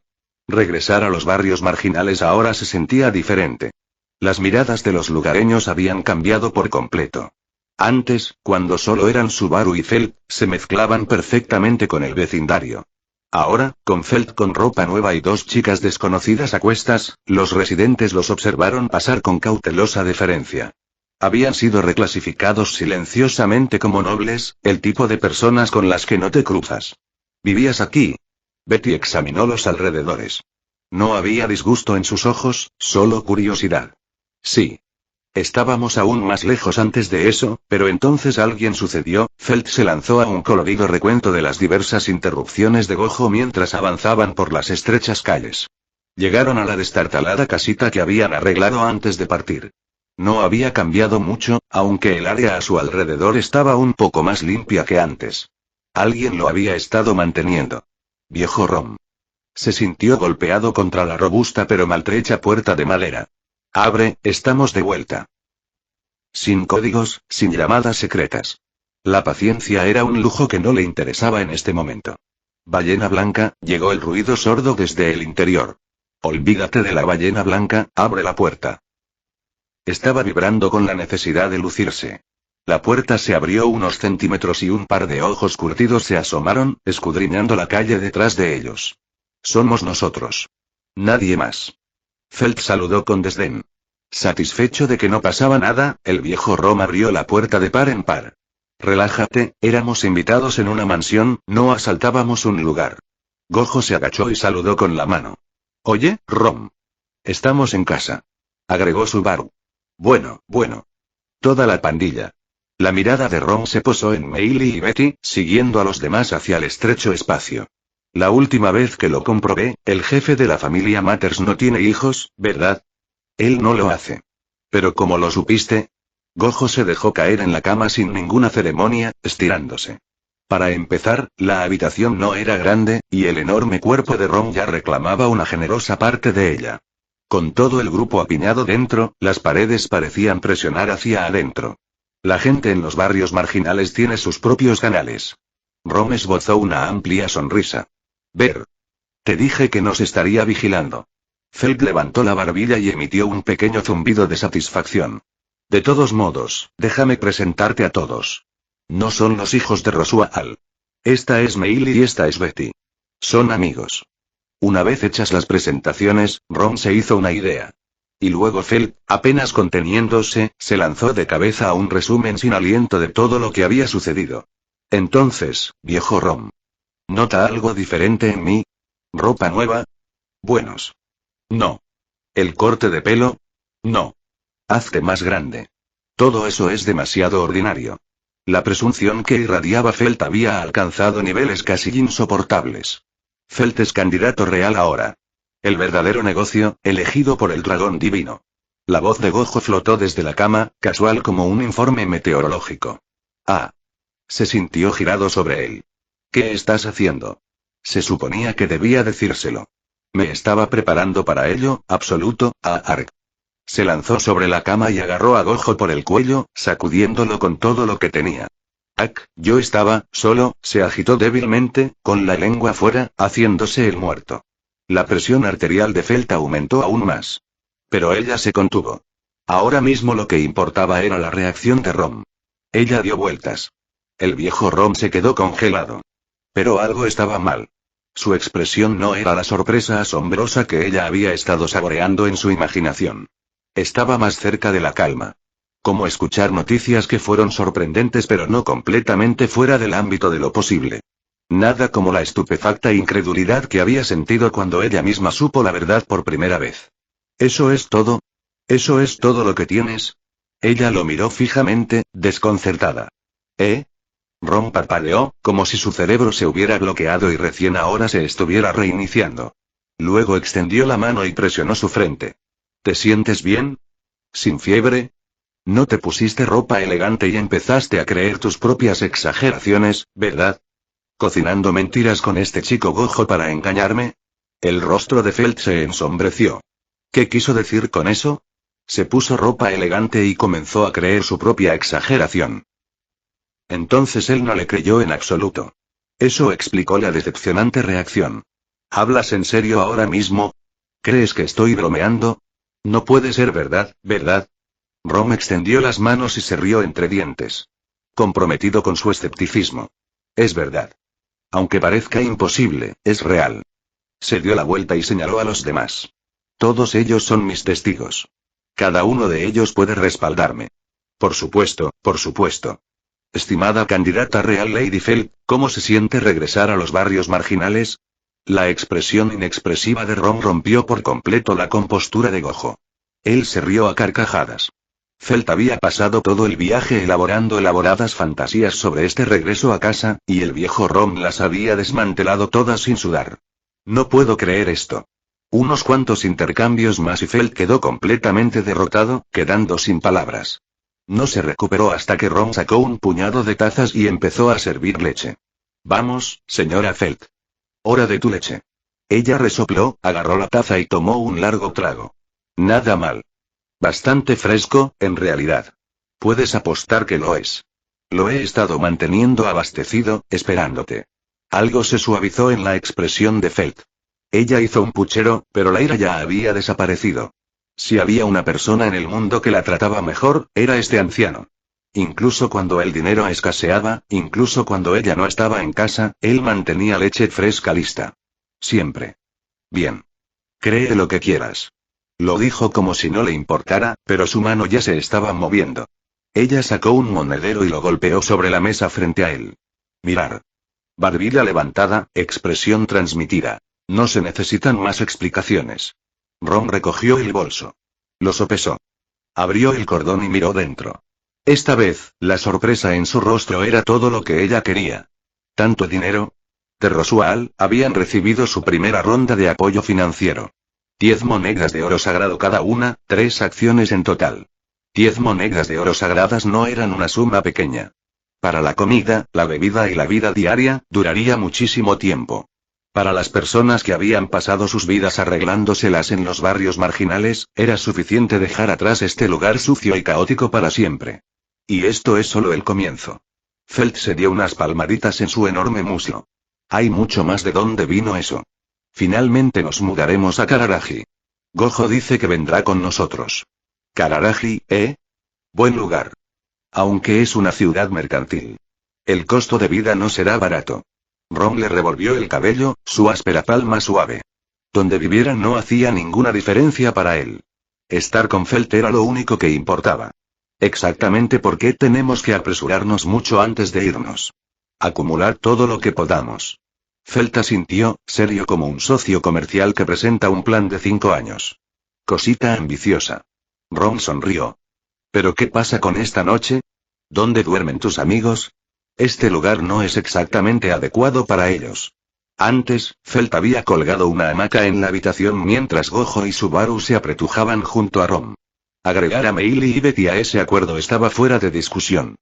Regresar a los barrios marginales ahora se sentía diferente. Las miradas de los lugareños habían cambiado por completo. Antes, cuando solo eran Subaru y Felt, se mezclaban perfectamente con el vecindario. Ahora, con Felt con ropa nueva y dos chicas desconocidas a cuestas, los residentes los observaron pasar con cautelosa deferencia. Habían sido reclasificados silenciosamente como nobles, el tipo de personas con las que no te cruzas. ¿Vivías aquí? Betty examinó los alrededores. No había disgusto en sus ojos, solo curiosidad. Sí. Estábamos aún más lejos antes de eso, pero entonces alguien sucedió. Felt se lanzó a un colorido recuento de las diversas interrupciones de Gojo mientras avanzaban por las estrechas calles. Llegaron a la destartalada casita que habían arreglado antes de partir. No había cambiado mucho, aunque el área a su alrededor estaba un poco más limpia que antes. Alguien lo había estado manteniendo. Viejo Rom. Se sintió golpeado contra la robusta pero maltrecha puerta de madera. Abre, estamos de vuelta. Sin códigos, sin llamadas secretas. La paciencia era un lujo que no le interesaba en este momento. Ballena blanca, llegó el ruido sordo desde el interior. Olvídate de la ballena blanca, abre la puerta. Estaba vibrando con la necesidad de lucirse. La puerta se abrió unos centímetros y un par de ojos curtidos se asomaron, escudriñando la calle detrás de ellos. Somos nosotros. Nadie más. Felt saludó con desdén. Satisfecho de que no pasaba nada, el viejo Rom abrió la puerta de par en par. Relájate, éramos invitados en una mansión, no asaltábamos un lugar. Gojo se agachó y saludó con la mano. Oye, Rom. Estamos en casa. Agregó Subaru. Bueno. Toda la pandilla. La mirada de Rom se posó en Meili y Betty, siguiendo a los demás hacia el estrecho espacio. La última vez que lo comprobé, el jefe de la familia Matters no tiene hijos, ¿verdad? Él no lo hace. Pero ¿cómo lo supiste? Gojo se dejó caer en la cama sin ninguna ceremonia, estirándose. Para empezar, la habitación no era grande, y el enorme cuerpo de Rom ya reclamaba una generosa parte de ella. Con todo el grupo apiñado dentro, las paredes parecían presionar hacia adentro. La gente en los barrios marginales tiene sus propios canales. Rom esbozó una amplia sonrisa. Ver. Te dije que nos estaría vigilando. Felt levantó la barbilla y emitió un pequeño zumbido de satisfacción. De todos modos, déjame presentarte a todos. No son los hijos de Roswell. Esta es Meili y esta es Betty. Son amigos. Una vez hechas las presentaciones, Rom se hizo una idea. Y luego Felt, apenas conteniéndose, se lanzó de cabeza a un resumen sin aliento de todo lo que había sucedido. Entonces, viejo Rom. ¿Nota algo diferente en mí? ¿Ropa nueva? Buenos. No. ¿El corte de pelo? No. Hazte más grande. Todo eso es demasiado ordinario. La presunción que irradiaba Felt había alcanzado niveles casi insoportables. Felt es candidato real ahora. El verdadero negocio, elegido por el dragón divino. La voz de Gojo flotó desde la cama, casual como un informe meteorológico. Ah. Se sintió girado sobre él. ¿Qué estás haciendo? Se suponía que debía decírselo. Me estaba preparando para ello, absoluto, Ark. Se lanzó sobre la cama y agarró a Gojo por el cuello, sacudiéndolo con todo lo que tenía. Yo estaba, solo, se agitó débilmente, con la lengua fuera, haciéndose el muerto. La presión arterial de Felt aumentó aún más. Pero ella se contuvo. Ahora mismo lo que importaba era la reacción de Rom. Ella dio vueltas. El viejo Rom se quedó congelado. Pero algo estaba mal. Su expresión no era la sorpresa asombrosa que ella había estado saboreando en su imaginación. Estaba más cerca de la calma. Como escuchar noticias que fueron sorprendentes pero no completamente fuera del ámbito de lo posible. Nada como la estupefacta incredulidad que había sentido cuando ella misma supo la verdad por primera vez. ¿Eso es todo? ¿Eso es todo lo que tienes? Ella lo miró fijamente, desconcertada. Ron parpadeó, como si su cerebro se hubiera bloqueado y recién ahora se estuviera reiniciando. Luego extendió la mano y presionó su frente. ¿Te sientes bien? ¿Sin fiebre? No te pusiste ropa elegante y empezaste a creer tus propias exageraciones, ¿verdad? ¿Cocinando mentiras con este chico Gojo para engañarme? El rostro de Felt se ensombreció. ¿Qué quiso decir con eso? Se puso ropa elegante y comenzó a creer su propia exageración. Entonces él no le creyó en absoluto. Eso explicó la decepcionante reacción. ¿Hablas en serio ahora mismo? ¿Crees que estoy bromeando? No puede ser verdad, ¿verdad? Rom extendió las manos y se rió entre dientes. Comprometido con su escepticismo. Es verdad. Aunque parezca imposible, es real. Se dio la vuelta y señaló a los demás. Todos ellos son mis testigos. Cada uno de ellos puede respaldarme. Por supuesto, por supuesto. Estimada candidata real Lady Felt, ¿cómo se siente regresar a los barrios marginales? La expresión inexpresiva de Ron rompió por completo la compostura de Gojo. Él se rió a carcajadas. Felt había pasado todo el viaje elaborando elaboradas fantasías sobre este regreso a casa, y el viejo Ron las había desmantelado todas sin sudar. No puedo creer esto. Unos cuantos intercambios más y Felt quedó completamente derrotado, quedando sin palabras. No se recuperó hasta que Ron sacó un puñado de tazas y empezó a servir leche. Vamos, señora Felt. Hora de tu leche. Ella resopló, agarró la taza y tomó un largo trago. Nada mal. Bastante fresco, en realidad. Puedes apostar que lo es. Lo he estado manteniendo abastecido, esperándote. Algo se suavizó en la expresión de Felt. Ella hizo un puchero, pero la ira ya había desaparecido. Si había una persona en el mundo que la trataba mejor, era este anciano. Incluso cuando el dinero escaseaba, incluso cuando ella no estaba en casa, él mantenía leche fresca lista. Siempre. Bien. Cree lo que quieras. Lo dijo como si no le importara, pero su mano ya se estaba moviendo. Ella sacó un monedero y lo golpeó sobre la mesa frente a él. Mirar. Barbilla levantada, expresión transmitida. No se necesitan más explicaciones. Ron recogió el bolso. Lo sopesó. Abrió el cordón y miró dentro. Esta vez, la sorpresa en su rostro era todo lo que ella quería. ¿Tanto dinero? De Rosual, habían recibido su primera ronda de apoyo financiero. 10 monedas de oro sagrado cada una, 3 acciones en total. 10 monedas de oro sagradas no eran una suma pequeña. Para la comida, la bebida y la vida diaria, duraría muchísimo tiempo. Para las personas que habían pasado sus vidas arreglándoselas en los barrios marginales, era suficiente dejar atrás este lugar sucio y caótico para siempre. Y esto es solo el comienzo. Felt se dio unas palmaditas en su enorme muslo. Hay mucho más de dónde vino eso. Finalmente nos mudaremos a Kararaji. Gojo dice que vendrá con nosotros. Kararaji, Buen lugar. Aunque es una ciudad mercantil. El costo de vida no será barato. Ron le revolvió el cabello, su áspera palma suave. Donde viviera no hacía ninguna diferencia para él. Estar con Felt era lo único que importaba. Exactamente por qué tenemos que apresurarnos mucho antes de irnos. Acumular todo lo que podamos. Felt asintió, serio como un socio comercial que presenta un plan de 5 años. Cosita ambiciosa. Ron sonrió. ¿Pero qué pasa con esta noche? ¿Dónde duermen tus amigos? Este lugar no es exactamente adecuado para ellos. Antes, Felt había colgado una hamaca en la habitación mientras Gojo y Subaru se apretujaban junto a Ron. Agregar a Meili y Betty a ese acuerdo estaba fuera de discusión.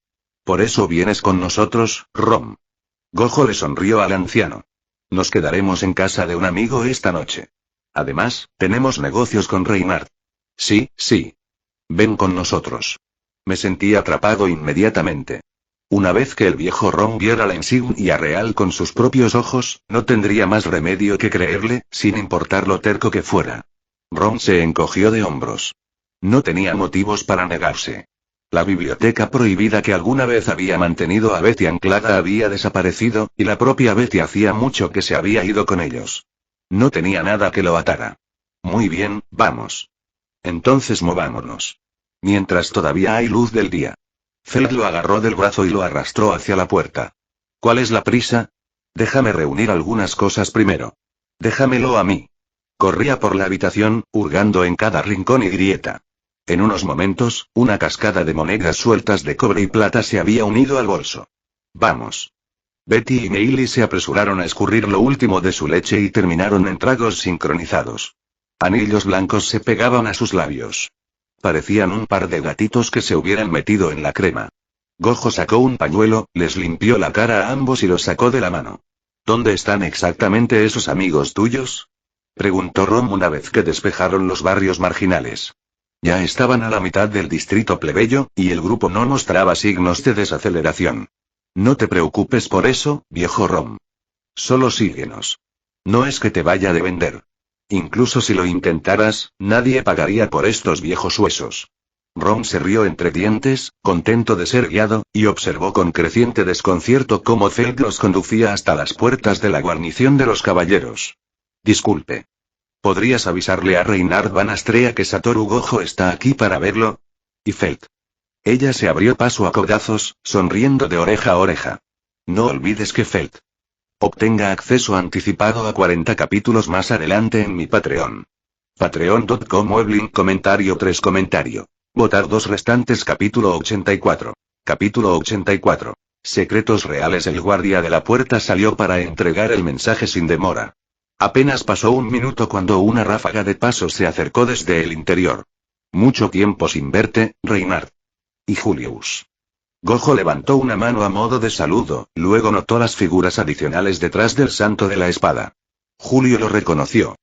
Por eso vienes con nosotros, Rom. Gojo le sonrió al anciano. Nos quedaremos en casa de un amigo esta noche. Además, tenemos negocios con Reynard. Sí, sí. Ven con nosotros. Me sentí atrapado inmediatamente. Una vez que el viejo Ron viera la insignia real con sus propios ojos, no tendría más remedio que creerle, sin importar lo terco que fuera. Ron se encogió de hombros. No tenía motivos para negarse. La biblioteca prohibida que alguna vez había mantenido a Betty anclada había desaparecido, y la propia Betty hacía mucho que se había ido con ellos. No tenía nada que lo atara. Muy bien, vamos. Entonces movámonos. Mientras todavía hay luz del día. Feld lo agarró del brazo y lo arrastró hacia la puerta. ¿Cuál es la prisa? Déjame reunir algunas cosas primero. Déjamelo a mí. Corría por la habitación, hurgando en cada rincón y grieta. En unos momentos, una cascada de monedas sueltas de cobre y plata se había unido al bolso. Vamos. Betty y Meili se apresuraron a escurrir lo último de su leche y terminaron en tragos sincronizados. Anillos blancos se pegaban a sus labios. Parecían un par de gatitos que se hubieran metido en la crema. Gojo sacó un pañuelo, les limpió la cara a ambos y los sacó de la mano. ¿Dónde están exactamente esos amigos tuyos? Preguntó Rom una vez que despejaron los barrios marginales. Ya estaban a la mitad del distrito plebeyo, y el grupo no mostraba signos de desaceleración. No te preocupes por eso, viejo Rom. Solo síguenos. No es que te vaya de vender. Incluso si lo intentaras, nadie pagaría por estos viejos huesos. Rom se rió entre dientes, contento de ser guiado, y observó con creciente desconcierto cómo Feld los conducía hasta las puertas de la guarnición de los caballeros. Disculpe. ¿Podrías avisarle a Reynard Van Astrea que Satoru Gojo está aquí para verlo? Y Feld. Ella se abrió paso a codazos, sonriendo de oreja a oreja. No olvides que Feld obtenga acceso anticipado a 40 capítulos más adelante en mi Patreon. Patreon.com/Weblink comentario 3 comentario. Votar 2 restantes capítulo 84. Capítulo 84. Secretos reales. El guardia de la puerta salió para entregar el mensaje sin demora. Apenas pasó un minuto cuando una ráfaga de pasos se acercó desde el interior. Mucho tiempo sin verte, Reynard. Y Julius. Gojo levantó una mano a modo de saludo, luego notó las figuras adicionales detrás del santo de la espada. Julio lo reconoció.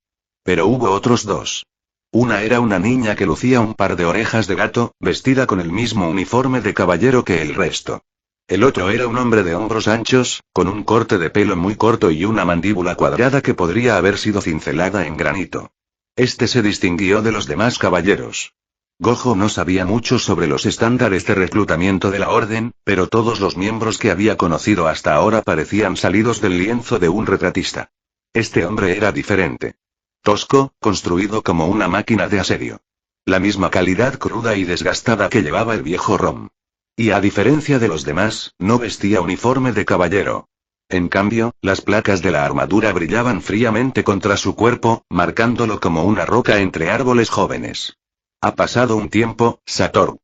Pero hubo otros dos. Una era una niña que lucía un par de orejas de gato, vestida con el mismo uniforme de caballero que el resto. El otro era un hombre de hombros anchos, con un corte de pelo muy corto y una mandíbula cuadrada que podría haber sido cincelada en granito. Este se distinguió de los demás caballeros. Gojo no sabía mucho sobre los estándares de reclutamiento de la orden, pero todos los miembros que había conocido hasta ahora parecían salidos del lienzo de un retratista. Este hombre era diferente. Tosco, construido como una máquina de asedio. La misma calidad cruda y desgastada que llevaba el viejo Rom. Y a diferencia de los demás, no vestía uniforme de caballero. En cambio, las placas de la armadura brillaban fríamente contra su cuerpo, marcándolo como una roca entre árboles jóvenes. Ha pasado un tiempo, Satoru.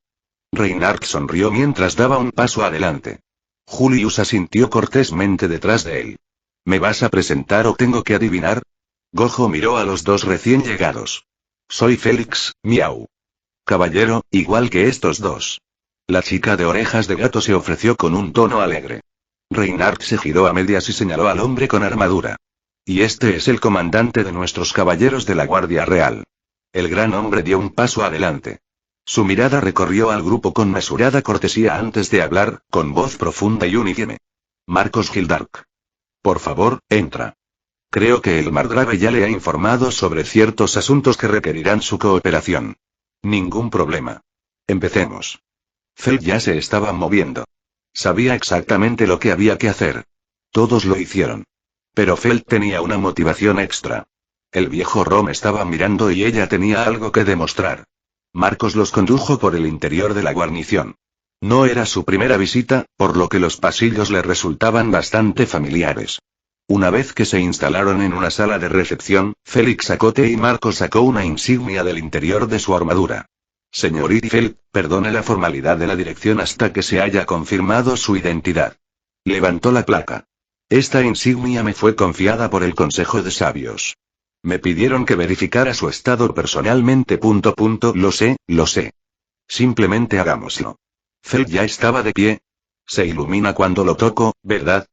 Reynard sonrió mientras daba un paso adelante. Julius asintió cortésmente detrás de él. ¿Me vas a presentar o tengo que adivinar? Gojo miró a los dos recién llegados. Soy Félix, miau. Caballero, igual que estos dos. La chica de orejas de gato se ofreció con un tono alegre. Reynard se giró a medias y señaló al hombre con armadura. Y este es el comandante de nuestros caballeros de la Guardia Real. El gran hombre dio un paso adelante. Su mirada recorrió al grupo con mesurada cortesía antes de hablar, con voz profunda y uniforme. Marcos Hildark. Por favor, entra. Creo que el margrave ya le ha informado sobre ciertos asuntos que requerirán su cooperación. Ningún problema. Empecemos. Feld ya se estaba moviendo. Sabía exactamente lo que había que hacer. Todos lo hicieron. Pero Feld tenía una motivación extra. El viejo Rom estaba mirando y ella tenía algo que demostrar. Marcos los condujo por el interior de la guarnición. No era su primera visita, por lo que los pasillos le resultaban bastante familiares. Una vez que se instalaron en una sala de recepción, Félix sacó té y Marcos sacó una insignia del interior de su armadura. Señorita Feld, perdone la formalidad de la dirección hasta que se haya confirmado su identidad. Levantó la placa. Esta insignia me fue confiada por el Consejo de Sabios. Me pidieron que verificara su estado personalmente. Lo sé, lo sé. Simplemente hagámoslo. Felt ya estaba de pie. Se ilumina cuando lo toco, ¿verdad?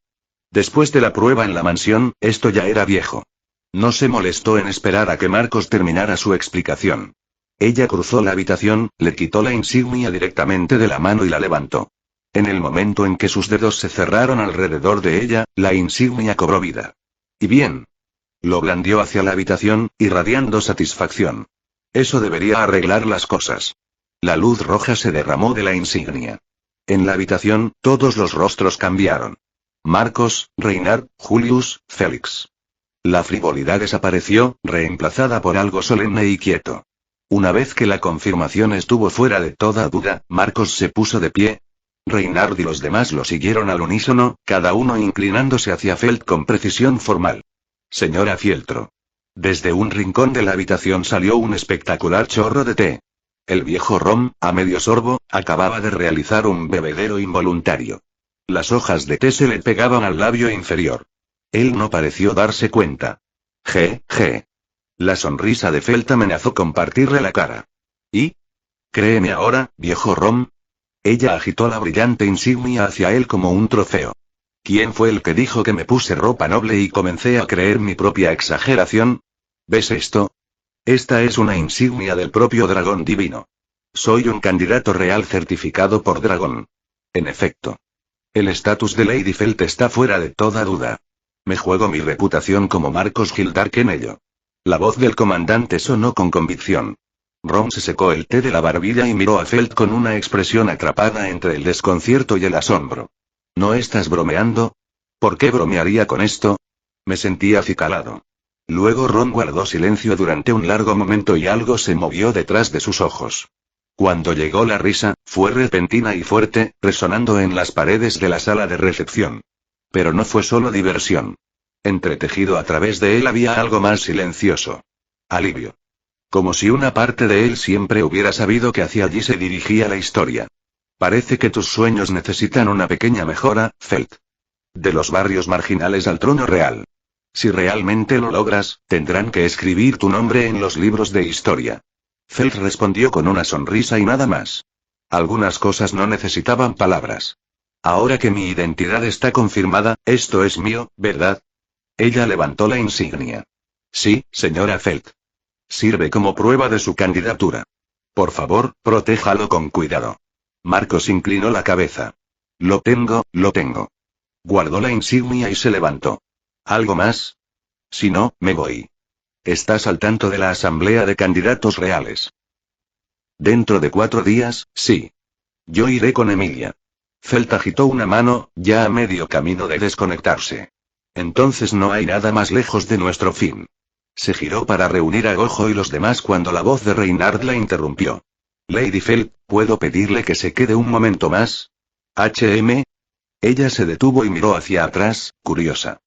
Después de la prueba en la mansión, esto ya era viejo. No se molestó en esperar a que Marcos terminara su explicación. Ella cruzó la habitación, le quitó la insignia directamente de la mano y la levantó. En el momento en que sus dedos se cerraron alrededor de ella, la insignia cobró vida. Y bien. Lo blandió hacia la habitación, irradiando satisfacción. Eso debería arreglar las cosas. La luz roja se derramó de la insignia. En la habitación, todos los rostros cambiaron. Marcos, Reynard, Julius, Félix. La frivolidad desapareció, reemplazada por algo solemne y quieto. Una vez que la confirmación estuvo fuera de toda duda, Marcos se puso de pie. Reynard y los demás lo siguieron al unísono, cada uno inclinándose hacia Felt con precisión formal. Señora Fieltro. Desde un rincón de la habitación salió un espectacular chorro de té. El viejo Rom, a medio sorbo, acababa de realizar un bebedero involuntario. Las hojas de té se le pegaban al labio inferior. Él no pareció darse cuenta. Je. La sonrisa de Felt amenazó con partirle la cara. ¿Y? Créeme ahora, viejo Rom. Ella agitó la brillante insignia hacia él como un trofeo. ¿Quién fue el que dijo que me puse ropa noble y comencé a creer mi propia exageración? ¿Ves esto? Esta es una insignia del propio dragón divino. Soy un candidato real certificado por dragón. En efecto. El estatus de Lady Felt está fuera de toda duda. Me juego mi reputación como Marcos Gildark en ello. La voz del comandante sonó con convicción. Ron se secó el té de la barbilla y miró a Felt con una expresión atrapada entre el desconcierto y el asombro. ¿No estás bromeando? ¿Por qué bromearía con esto? Me sentí acicalado. Luego Ron guardó silencio durante un largo momento y algo se movió detrás de sus ojos. Cuando llegó la risa, fue repentina y fuerte, resonando en las paredes de la sala de recepción. Pero no fue solo diversión. Entretejido a través de él había algo más silencioso. Alivio. Como si una parte de él siempre hubiera sabido que hacia allí se dirigía la historia. Parece que tus sueños necesitan una pequeña mejora, Felt. De los barrios marginales al trono real. Si realmente lo logras, tendrán que escribir tu nombre en los libros de historia. Felt respondió con una sonrisa y nada más. Algunas cosas no necesitaban palabras. Ahora que mi identidad está confirmada, esto es mío, ¿verdad? Ella levantó la insignia. Sí, señora Felt. Sirve como prueba de su candidatura. Por favor, protéjalo con cuidado. Marcos inclinó la cabeza. Lo tengo. Guardó la insignia y se levantó. ¿Algo más? Si no, me voy. ¿Estás al tanto de la asamblea de candidatos reales? Dentro de 4 días, sí. Yo iré con Emilia. Felt agitó una mano, ya a medio camino de desconectarse. Entonces no hay nada más lejos de nuestro fin. Se giró para reunir a Gojo y los demás cuando la voz de Reynard la interrumpió. Lady Felt, ¿puedo pedirle que se quede un momento más? ¿HM? Ella se detuvo y miró hacia atrás, curiosa.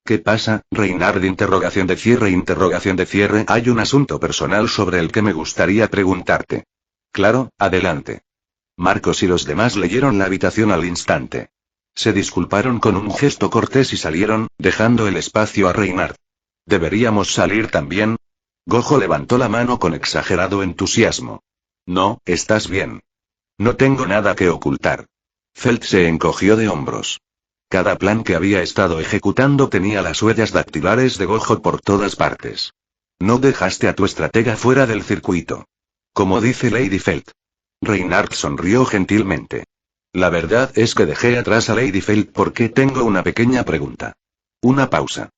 ¿Qué pasa, Reynard? Interrogación de cierre. Hay un asunto personal sobre el que me gustaría preguntarte. Claro, adelante. Marcos y los demás leyeron la habitación al instante. Se disculparon con un gesto cortés y salieron, dejando el espacio a Reynard. ¿Deberíamos salir también? Gojo levantó la mano con exagerado entusiasmo. No, estás bien. No tengo nada que ocultar. Felt se encogió de hombros. Cada plan que había estado ejecutando tenía las huellas dactilares de Gojo por todas partes. No dejaste a tu estratega fuera del circuito. Como dice Lady Felt. Reynard sonrió gentilmente. La verdad es que dejé atrás a Lady Felt porque tengo una pequeña pregunta. Una pausa.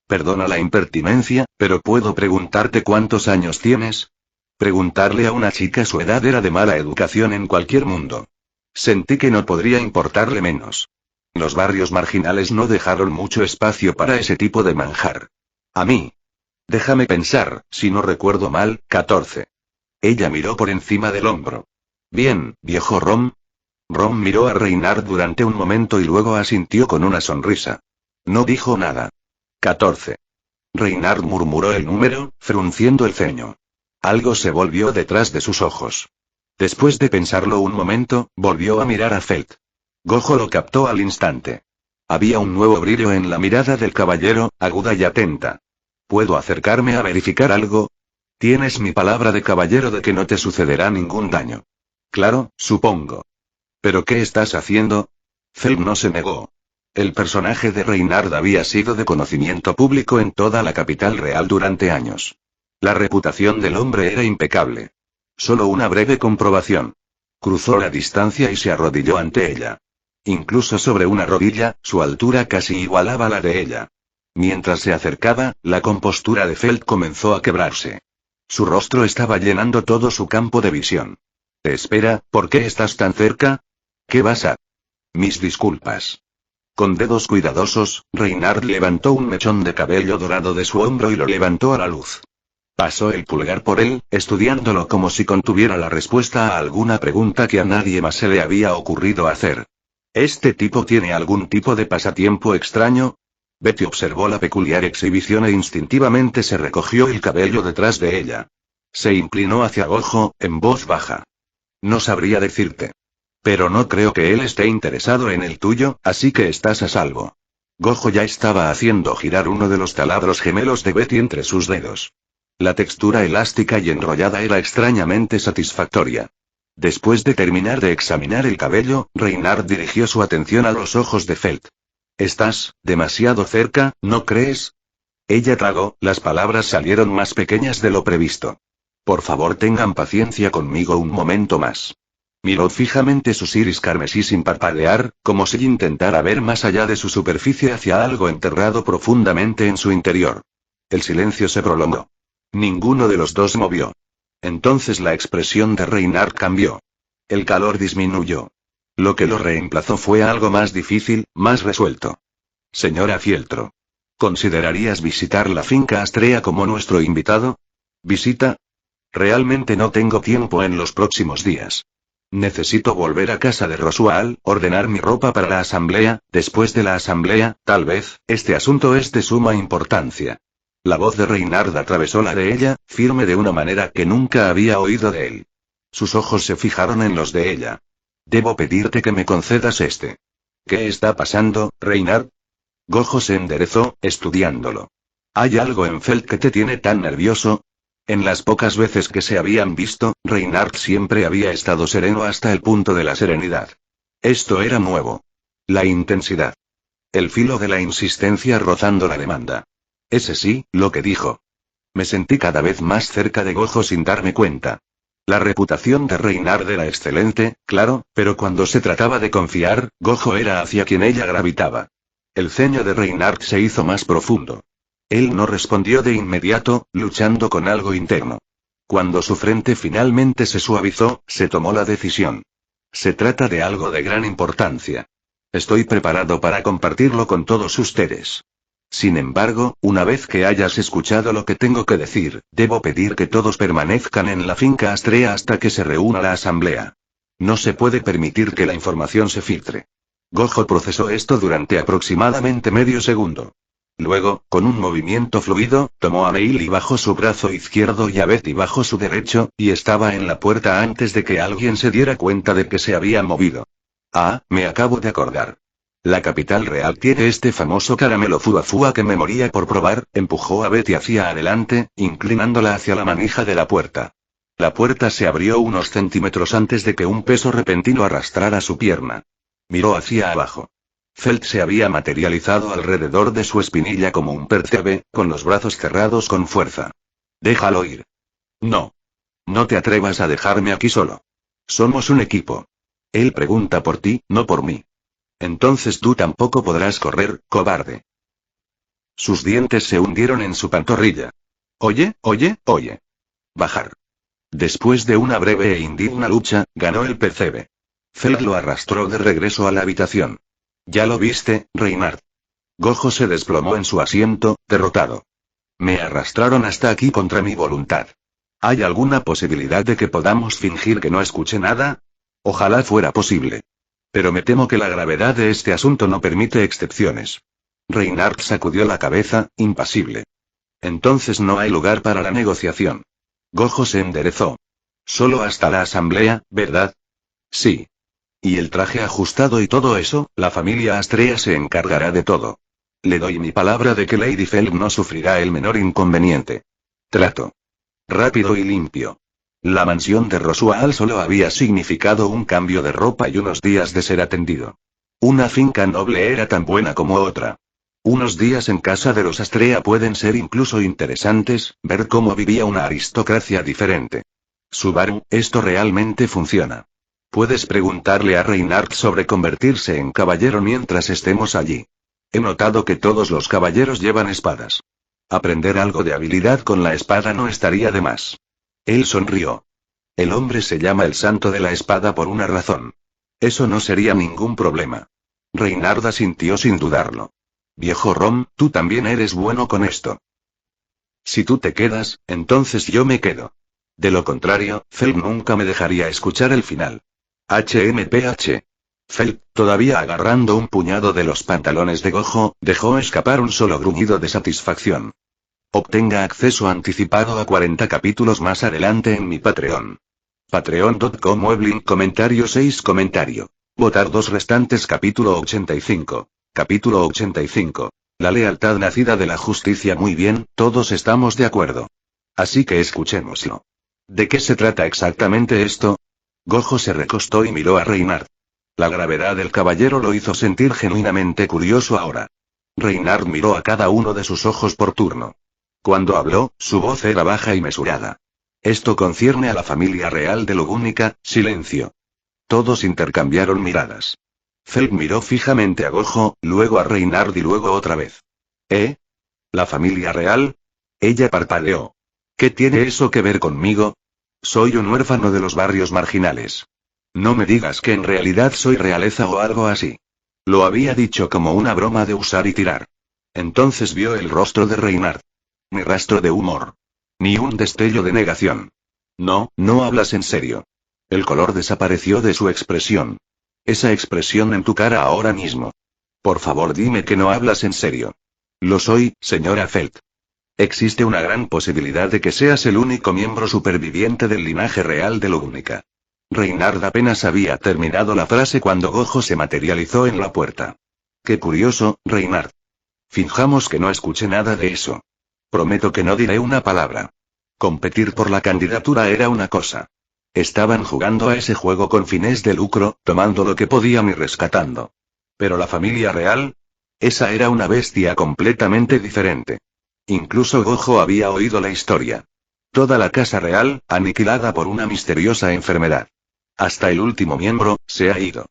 Perdona la impertinencia, pero ¿puedo preguntarte cuántos años tienes? Preguntarle a una chica su edad era de mala educación en cualquier mundo. Sentí que no podría importarle menos. Los barrios marginales no dejaron mucho espacio para ese tipo de manjar. A mí. Déjame pensar, si no recuerdo mal, 14. Ella miró por encima del hombro. Bien, viejo Rom. Rom miró a Reynard durante un momento y luego asintió con una sonrisa. No dijo nada. 14. Reynard murmuró el número, frunciendo el ceño. Algo se volvió detrás de sus ojos. Después de pensarlo un momento, volvió a mirar a Felt. Gojo lo captó al instante. Había un nuevo brillo en la mirada del caballero, aguda y atenta. ¿Puedo acercarme a verificar algo? Tienes mi palabra de caballero de que no te sucederá ningún daño. Claro, supongo. ¿Pero qué estás haciendo? Feld no se negó. El personaje de Reynard había sido de conocimiento público en toda la capital real durante años. La reputación del hombre era impecable. Solo una breve comprobación. Cruzó la distancia y se arrodilló ante ella. Incluso sobre una rodilla, su altura casi igualaba la de ella. Mientras se acercaba, la compostura de Feld comenzó a quebrarse. Su rostro estaba llenando todo su campo de visión. Espera, ¿por qué estás tan cerca? ¿Qué vas a...? Mis disculpas. Con dedos cuidadosos, Reynard levantó un mechón de cabello dorado de su hombro y lo levantó a la luz. Pasó el pulgar por él, estudiándolo como si contuviera la respuesta a alguna pregunta que a nadie más se le había ocurrido hacer. ¿Este tipo tiene algún tipo de pasatiempo extraño? Betty observó la peculiar exhibición e instintivamente se recogió el cabello detrás de ella. Se inclinó hacia Gojo, en voz baja. No sabría decirte. Pero no creo que él esté interesado en el tuyo, así que estás a salvo. Gojo ya estaba haciendo girar uno de los taladros gemelos de Betty entre sus dedos. La textura elástica y enrollada era extrañamente satisfactoria. Después de terminar de examinar el cabello, Reynard dirigió su atención a los ojos de Feld. Estás demasiado cerca, ¿no crees? Ella tragó, las palabras salieron más pequeñas de lo previsto. Por favor, tengan paciencia conmigo un momento más. Miró fijamente sus iris carmesí sin parpadear, como si intentara ver más allá de su superficie hacia algo enterrado profundamente en su interior. El silencio se prolongó. Ninguno de los dos movió. Entonces la expresión de Reynard cambió. El calor disminuyó. Lo que lo reemplazó fue algo más difícil, más resuelto. Señora Fieltro. ¿Considerarías visitar la finca Astrea como nuestro invitado? ¿Visita? Realmente no tengo tiempo en los próximos días. Necesito volver a casa de Roswell, ordenar mi ropa para la asamblea, después de la asamblea, tal vez, este asunto es de suma importancia. La voz de Reynard atravesó la de ella, firme de una manera que nunca había oído de él. Sus ojos se fijaron en los de ella. Debo pedirte que me concedas este. ¿Qué está pasando, Reynard? Gojo se enderezó, estudiándolo. ¿Hay algo en Feld que te tiene tan nervioso? En las pocas veces que se habían visto, Reynard siempre había estado sereno hasta el punto de la serenidad. Esto era nuevo. La intensidad. El filo de la insistencia rozando la demanda. Ese sí, lo que dijo. Me sentí cada vez más cerca de Gojo sin darme cuenta. La reputación de Reynard era excelente, claro, pero cuando se trataba de confiar, Gojo era hacia quien ella gravitaba. El ceño de Reynard se hizo más profundo. Él no respondió de inmediato, luchando con algo interno. Cuando su frente finalmente se suavizó, se tomó la decisión. Se trata de algo de gran importancia. Estoy preparado para compartirlo con todos ustedes. Sin embargo, una vez que hayas escuchado lo que tengo que decir, debo pedir que todos permanezcan en la finca Astrea hasta que se reúna la asamblea. No se puede permitir que la información se filtre. Gojo procesó esto durante aproximadamente medio segundo. Luego, con un movimiento fluido, tomó a Neil bajo su brazo izquierdo y a Betty bajo su derecho, y estaba en la puerta antes de que alguien se diera cuenta de que se había movido. Ah, me acabo de acordar. La capital real tiene este famoso caramelo fuafua que me moría por probar, empujó a Betty hacia adelante, inclinándola hacia la manija de la puerta. La puerta se abrió unos centímetros antes de que un peso repentino arrastrara su pierna. Miró hacia abajo. Feld se había materializado alrededor de su espinilla como un percebe, con los brazos cerrados con fuerza. Déjalo ir. No. No te atrevas a dejarme aquí solo. Somos un equipo. Él pregunta por ti, no por mí. Entonces tú tampoco podrás correr, cobarde. Sus dientes se hundieron en su pantorrilla. Oye. Bajar. Después de una breve e indigna lucha, ganó el percebe. Feld lo arrastró de regreso a la habitación. ¿Ya lo viste, Reynard? Gojo se desplomó en su asiento, derrotado. Me arrastraron hasta aquí contra mi voluntad. ¿Hay alguna posibilidad de que podamos fingir que no escuché nada? Ojalá fuera posible. Pero me temo que la gravedad de este asunto no permite excepciones. Reynard sacudió la cabeza, impasible. Entonces no hay lugar para la negociación. Gojo se enderezó. Solo hasta la asamblea, ¿verdad? Sí. Y el traje ajustado y todo eso, la familia Astrea se encargará de todo. Le doy mi palabra de que Lady Feld no sufrirá el menor inconveniente. Trato. Rápido y limpio. La mansión de Rosual solo había significado un cambio de ropa y unos días de ser atendido. Una finca noble era tan buena como otra. Unos días en casa de los Astrea pueden ser incluso interesantes, ver cómo vivía una aristocracia diferente. Subaru, esto realmente funciona. Puedes preguntarle a Reinhardt sobre convertirse en caballero mientras estemos allí. He notado que todos los caballeros llevan espadas. Aprender algo de habilidad con la espada no estaría de más. Él sonrió. El hombre se llama el Santo de la Espada por una razón. Eso no sería ningún problema. Reinhardt asintió sin dudarlo. Viejo Rom, tú también eres bueno con esto. Si tú te quedas, entonces yo me quedo. De lo contrario, Feld nunca me dejaría escuchar el final. HMPH. Feld, todavía agarrando un puñado de los pantalones de Gojo, dejó escapar un solo gruñido de satisfacción. Obtenga acceso anticipado a 40 capítulos más adelante en mi Patreon. Patreon.com/link comentario 6 comentario. Votar 2 restantes capítulo 85. Capítulo 85. La lealtad nacida de la justicia. Muy bien, todos estamos de acuerdo. Así que escuchémoslo. ¿De qué se trata exactamente esto? Gojo se recostó y miró a Reinhardt. La gravedad del caballero lo hizo sentir genuinamente curioso ahora. Reinhardt miró a cada uno de sus ojos por turno. Cuando habló, su voz era baja y mesurada. Esto concierne a la familia real de Lugúnica. Silencio. Todos intercambiaron miradas. Feld miró fijamente a Gojo, luego a Reinhardt y luego otra vez. ¿Eh? ¿La familia real? Ella parpadeó. ¿Qué tiene eso que ver conmigo? Soy un huérfano de los barrios marginales. No me digas que en realidad soy realeza o algo así. Lo había dicho como una broma de usar y tirar. Entonces vio el rostro de Reinhardt. Ni rastro de humor. Ni un destello de negación. No, no hablas en serio. El color desapareció de su expresión. Esa expresión en tu cara ahora mismo. Por favor, dime que no hablas en serio. Lo soy, señora Feld. Existe una gran posibilidad de que seas el único miembro superviviente del linaje real de Lugúnica. Reinhardt apenas había terminado la frase cuando Gojo se materializó en la puerta. Qué curioso, Reinhardt. Finjamos que no escuché nada de eso. Prometo que no diré una palabra. Competir por la candidatura era una cosa. Estaban jugando a ese juego con fines de lucro, tomando lo que podían y rescatando. Pero la familia real, esa era una bestia completamente diferente. Incluso Gojo había oído la historia. Toda la casa real, aniquilada por una misteriosa enfermedad. Hasta el último miembro, se ha ido.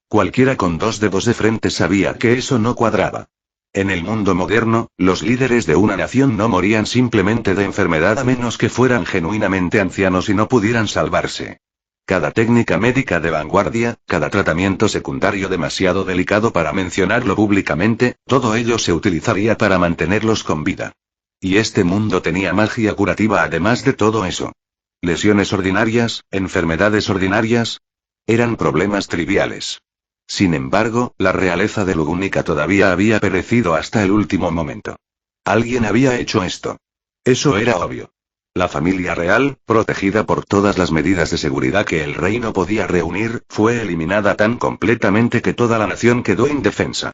Cualquiera con 2 dedos de frente sabía que eso no cuadraba. En el mundo moderno, los líderes de una nación no morían simplemente de enfermedad a menos que fueran genuinamente ancianos y no pudieran salvarse. Cada técnica médica de vanguardia, cada tratamiento secundario demasiado delicado para mencionarlo públicamente, todo ello se utilizaría para mantenerlos con vida. Y este mundo tenía magia curativa además de todo eso. Lesiones ordinarias, enfermedades ordinarias, eran problemas triviales. Sin embargo, la realeza de Lugúnica todavía había perecido hasta el último momento. Alguien había hecho esto. Eso era obvio. La familia real, protegida por todas las medidas de seguridad que el reino podía reunir, fue eliminada tan completamente que toda la nación quedó indefensa.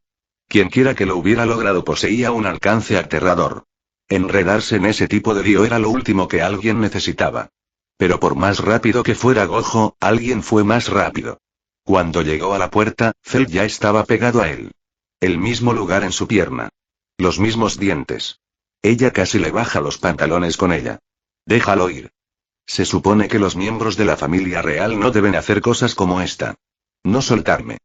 Quienquiera que lo hubiera logrado poseía un alcance aterrador. Enredarse en ese tipo de lío era lo último que alguien necesitaba. Pero por más rápido que fuera Gojo, alguien fue más rápido. Cuando llegó a la puerta, Feld ya estaba pegado a él. El mismo lugar en su pierna. Los mismos dientes. Ella casi le baja los pantalones con ella. Déjalo ir. Se supone que los miembros de la familia real no deben hacer cosas como esta. No soltarme.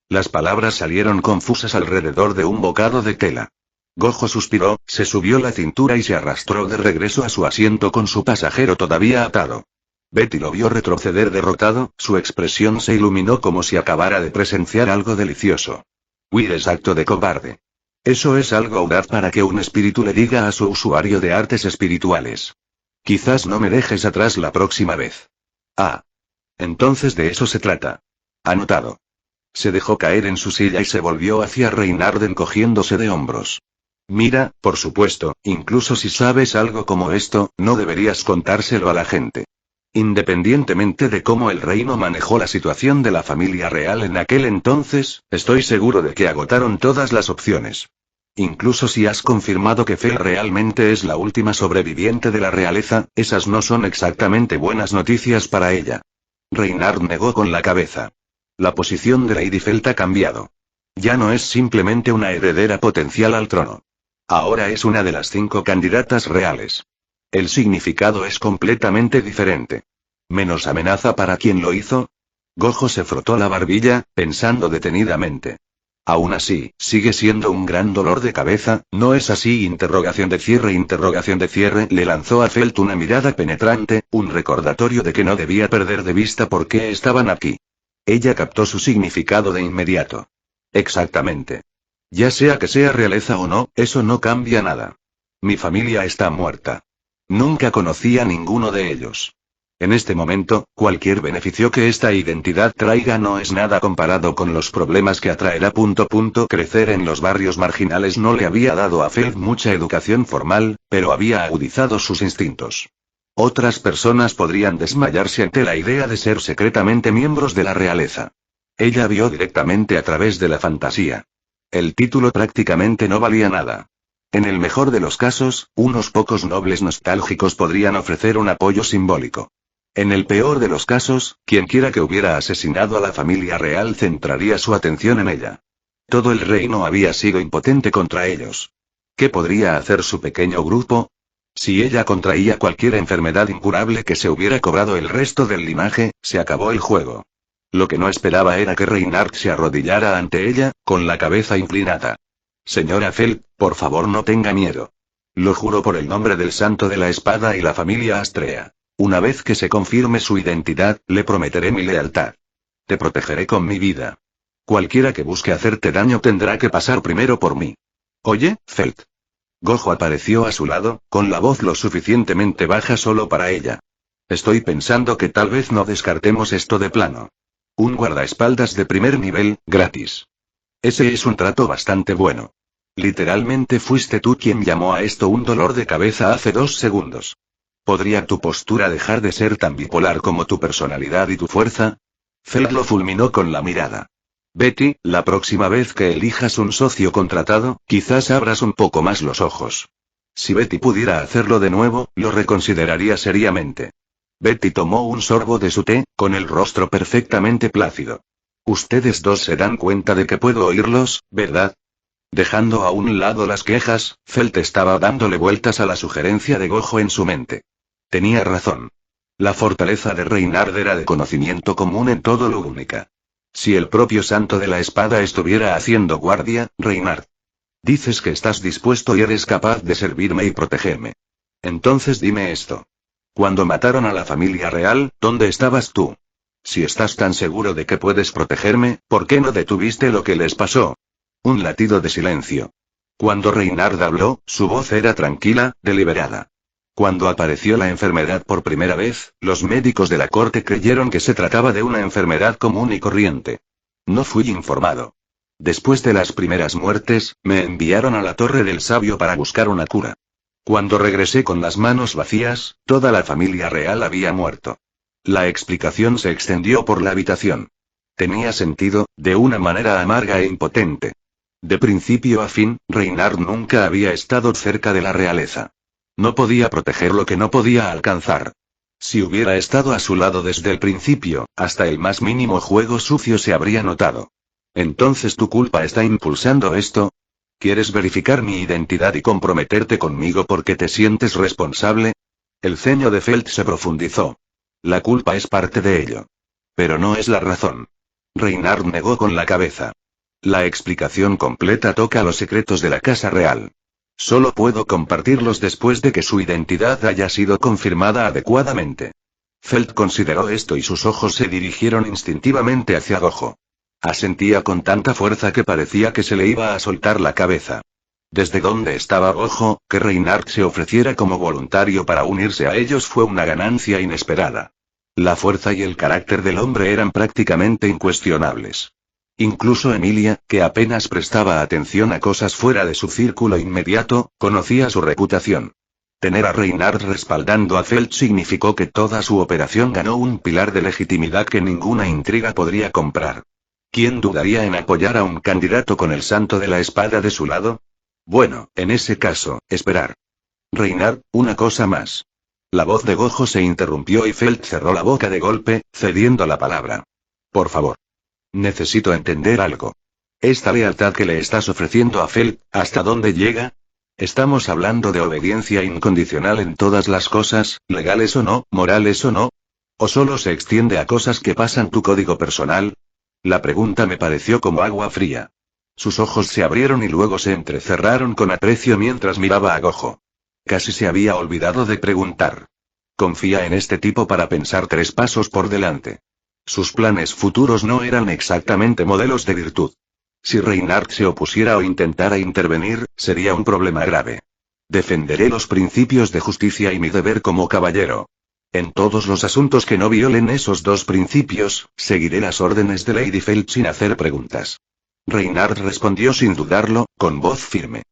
Las palabras salieron confusas alrededor de un bocado de tela. Gojo suspiró, se subió la cintura y se arrastró de regreso a su asiento con su pasajero todavía atado. Betty lo vio retroceder derrotado, su expresión se iluminó como si acabara de presenciar algo delicioso. Huir acto de cobarde. Eso es algo audaz para que un espíritu le diga a su usuario de artes espirituales. Quizás no me dejes atrás la próxima vez. Ah. Entonces de eso se trata. Anotado. Se dejó caer en su silla y se volvió hacia Reinhardt encogiéndose de hombros. Mira, por supuesto, incluso si sabes algo como esto, no deberías contárselo a la gente. Independientemente de cómo el reino manejó la situación de la familia real en aquel entonces, estoy seguro de que agotaron todas las opciones. Incluso si has confirmado que Fel realmente es la última sobreviviente de la realeza, esas no son exactamente buenas noticias para ella. Reynard negó con la cabeza. La posición de Lady Felt ha cambiado. Ya no es simplemente una heredera potencial al trono. Ahora es una de las 5 candidatas reales. El significado es completamente diferente. ¿Menos amenaza para quien lo hizo? Gojo se frotó la barbilla, pensando detenidamente. Aún así, sigue siendo un gran dolor de cabeza, ¿no es así? Interrogación de cierre, le lanzó a Felt una mirada penetrante, un recordatorio de que no debía perder de vista por qué estaban aquí. Ella captó su significado de inmediato. Exactamente. Ya sea que sea realeza o no, eso no cambia nada. Mi familia está muerta. Nunca conocí a ninguno de ellos. En este momento, cualquier beneficio que esta identidad traiga no es nada comparado con los problemas que atraerá. Crecer en los barrios marginales no le había dado a Felt mucha educación formal, pero había agudizado sus instintos. Otras personas podrían desmayarse ante la idea de ser secretamente miembros de la realeza. Ella vio directamente a través de la fantasía. El título prácticamente no valía nada. En el mejor de los casos, unos pocos nobles nostálgicos podrían ofrecer un apoyo simbólico. En el peor de los casos, quienquiera que hubiera asesinado a la familia real centraría su atención en ella. Todo el reino había sido impotente contra ellos. ¿Qué podría hacer su pequeño grupo? Si ella contraía cualquier enfermedad incurable que se hubiera cobrado el resto del linaje, se acabó el juego. Lo que no esperaba era que Reynard se arrodillara ante ella, con la cabeza inclinada. Señora Felt, por favor no tenga miedo. Lo juro por el nombre del Santo de la Espada y la familia Astrea. Una vez que se confirme su identidad, le prometeré mi lealtad. Te protegeré con mi vida. Cualquiera que busque hacerte daño tendrá que pasar primero por mí. Oye, Felt. Gojo apareció a su lado, con la voz lo suficientemente baja solo para ella. Estoy pensando que tal vez no descartemos esto de plano. Un guardaespaldas de primer nivel, gratis. Ese es un trato bastante bueno. Literalmente fuiste tú quien llamó a esto un dolor de cabeza hace 2 segundos. ¿Podría tu postura dejar de ser tan bipolar como tu personalidad y tu fuerza? Felt lo fulminó con la mirada. Betty, la próxima vez que elijas un socio contratado, quizás abras un poco más los ojos. Si Betty pudiera hacerlo de nuevo, lo reconsideraría seriamente. Betty tomó un sorbo de su té, con el rostro perfectamente plácido. Ustedes dos se dan cuenta de que puedo oírlos, ¿verdad? Dejando a un lado las quejas, Felt estaba dándole vueltas a la sugerencia de Gojo en su mente. Tenía razón. La fortaleza de Reynard era de conocimiento común en todo Lugnica. Si el propio Santo de la Espada estuviera haciendo guardia, Reynard. Dices que estás dispuesto y eres capaz de servirme y protegerme. Entonces dime esto. Cuando mataron a la familia real, ¿dónde estabas tú? Si estás tan seguro de que puedes protegerme, ¿por qué no detuviste lo que les pasó? Un latido de silencio. Cuando Reynard habló, su voz era tranquila, deliberada. Cuando apareció la enfermedad por primera vez, los médicos de la corte creyeron que se trataba de una enfermedad común y corriente. No fui informado. Después de las primeras muertes, me enviaron a la Torre del Sabio para buscar una cura. Cuando regresé con las manos vacías, toda la familia real había muerto. La explicación se extendió por la habitación. Tenía sentido, de una manera amarga e impotente. De principio a fin, Reynard nunca había estado cerca de la realeza. No podía proteger lo que no podía alcanzar. Si hubiera estado a su lado desde el principio, hasta el más mínimo juego sucio se habría notado. ¿Entonces tu culpa está impulsando esto? ¿Quieres verificar mi identidad y comprometerte conmigo porque te sientes responsable? El ceño de Felt se profundizó. La culpa es parte de ello. Pero no es la razón. Reynard negó con la cabeza. La explicación completa toca los secretos de la Casa Real. Solo puedo compartirlos después de que su identidad haya sido confirmada adecuadamente. Felt consideró esto y sus ojos se dirigieron instintivamente hacia Gojo. Asentía con tanta fuerza que parecía que se le iba a soltar la cabeza. Desde donde estaba Gojo, que Reynard se ofreciera como voluntario para unirse a ellos fue una ganancia inesperada. La fuerza y el carácter del hombre eran prácticamente incuestionables. Incluso Emilia, que apenas prestaba atención a cosas fuera de su círculo inmediato, conocía su reputación. Tener a Reynard respaldando a Felt significó que toda su operación ganó un pilar de legitimidad que ninguna intriga podría comprar. ¿Quién dudaría en apoyar a un candidato con el Santo de la Espada de su lado? Bueno, en ese caso, esperar. Reynard, una cosa más. La voz de Gojo se interrumpió y Felt cerró la boca de golpe, cediendo la palabra. Por favor. Necesito entender algo. Esta lealtad que le estás ofreciendo a Felt, ¿hasta dónde llega? ¿Estamos hablando de obediencia incondicional en todas las cosas, legales o no, morales o no? ¿O solo se extiende a cosas que pasan tu código personal? La pregunta me pareció como agua fría. Sus ojos se abrieron y luego se entrecerraron con aprecio mientras miraba a Gojo. Casi se había olvidado de preguntar. Confía en este tipo para pensar 3 pasos por delante. Sus planes futuros no eran exactamente modelos de virtud. Si Reynard se opusiera o intentara intervenir, sería un problema grave. Defenderé los principios de justicia y mi deber como caballero. En todos los asuntos que no violen esos 2 principios, seguiré las órdenes de Lady Felt sin hacer preguntas. Reynard respondió sin dudarlo, con voz firme.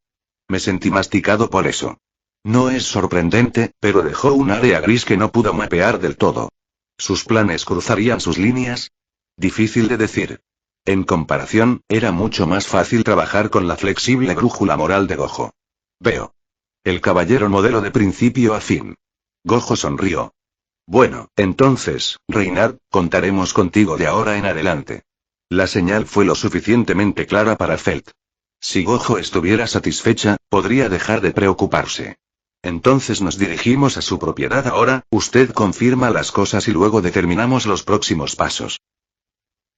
Me sentí masticado por eso. No es sorprendente, pero dejó un área gris que no pudo mapear del todo. ¿Sus planes cruzarían sus líneas? Difícil de decir. En comparación, era mucho más fácil trabajar con la flexible brújula moral de Gojo. Veo. El caballero modelo de principio a fin. Gojo sonrió. Bueno, entonces, Reynard, contaremos contigo de ahora en adelante. La señal fue lo suficientemente clara para Felt. Si Gojo estuviera satisfecha, podría dejar de preocuparse. Entonces nos dirigimos a su propiedad ahora, usted confirma las cosas y luego determinamos los próximos pasos.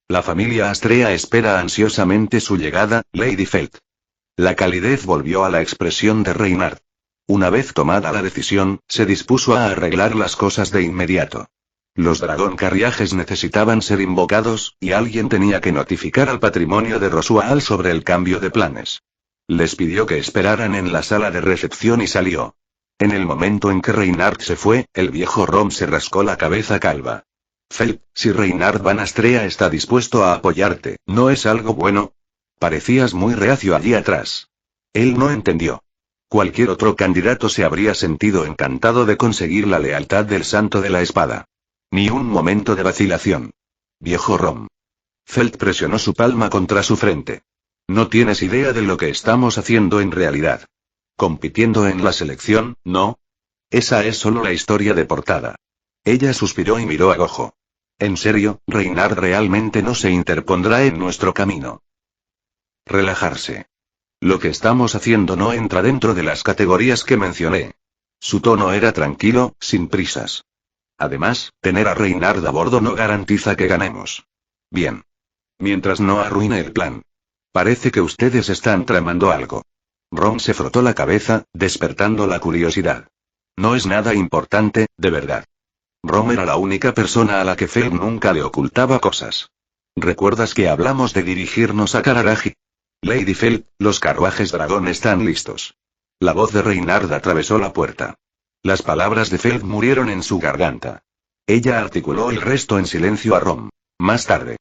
La familia Astrea espera ansiosamente su llegada, Lady Felt. La calidez volvió a la expresión de Reynard. Una vez tomada la decisión, se dispuso a arreglar las cosas de inmediato. Los dragón carriajes necesitaban ser invocados, y alguien tenía que notificar al patrimonio de Rosuaal sobre el cambio de planes. Les pidió que esperaran en la sala de recepción y salió. En el momento en que Reynard se fue, el viejo Rom se rascó la cabeza calva. Felt, si Reynard Van Astrea está dispuesto a apoyarte, ¿no es algo bueno? Parecías muy reacio allí atrás. Él no entendió. Cualquier otro candidato se habría sentido encantado de conseguir la lealtad del Santo de la Espada. Ni un momento de vacilación. Viejo Rom. Felt presionó su palma contra su frente. No tienes idea de lo que estamos haciendo en realidad. Compitiendo en la selección, ¿no? Esa es solo la historia de portada. Ella suspiró y miró a Gojo. En serio, Reynard realmente no se interpondrá en nuestro camino. Relajarse. Lo que estamos haciendo no entra dentro de las categorías que mencioné. Su tono era tranquilo, sin prisas. Además, tener a Reynard a bordo no garantiza que ganemos. Bien. Mientras no arruine el plan. Parece que ustedes están tramando algo. Ron se frotó la cabeza, despertando la curiosidad. No es nada importante, de verdad. Ron era la única persona a la que Felt nunca le ocultaba cosas. ¿Recuerdas que hablamos de dirigirnos a Kararagi? Lady Felt, los carruajes dragón están listos. La voz de Reynard atravesó la puerta. Las palabras de Felt murieron en su garganta. Ella articuló el resto en silencio a Ron. Más tarde.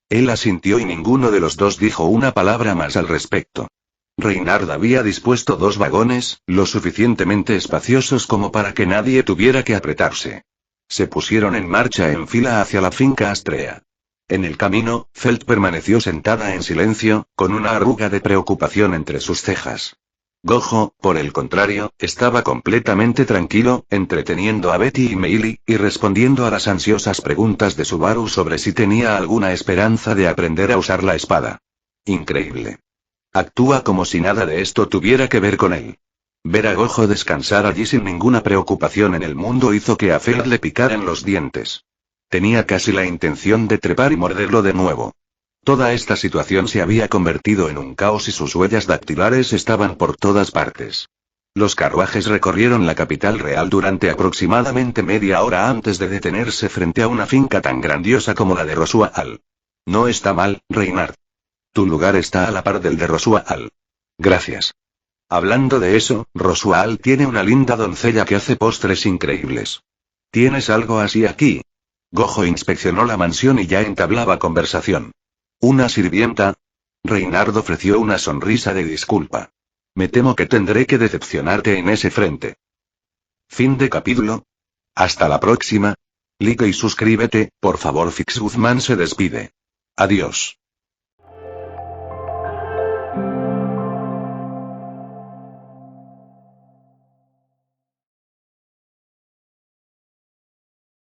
Él asintió y ninguno de los dos dijo una palabra más al respecto. Reynard había dispuesto 2 vagones, lo suficientemente espaciosos como para que nadie tuviera que apretarse. Se pusieron en marcha en fila hacia la finca Astrea. En el camino, Felt permaneció sentada en silencio, con una arruga de preocupación entre sus cejas. Gojo, por el contrario, estaba completamente tranquilo, entreteniendo a Betty y Meili, y respondiendo a las ansiosas preguntas de Subaru sobre si tenía alguna esperanza de aprender a usar la espada. Increíble. Actúa como si nada de esto tuviera que ver con él. Ver a Gojo descansar allí sin ninguna preocupación en el mundo hizo que a Felt le picaran los dientes. Tenía casi la intención de trepar y morderlo de nuevo. Toda esta situación se había convertido en un caos y sus huellas dactilares estaban por todas partes. Los carruajes recorrieron la capital real durante aproximadamente media hora antes de detenerse frente a una finca tan grandiosa como la de Rosuaal. No está mal, Reynard. Tu lugar está a la par del de Rosuaal. Gracias. Hablando de eso, Rosuaal tiene una linda doncella que hace postres increíbles. ¿Tienes algo así aquí? Gojo inspeccionó la mansión y ya entablaba conversación. ¿Una sirvienta? Reynard ofreció una sonrisa de disculpa. Me temo que tendré que decepcionarte en ese frente. Fin de capítulo. Hasta la próxima. Like y suscríbete, por favor. Fix Guzmán se despide. Adiós.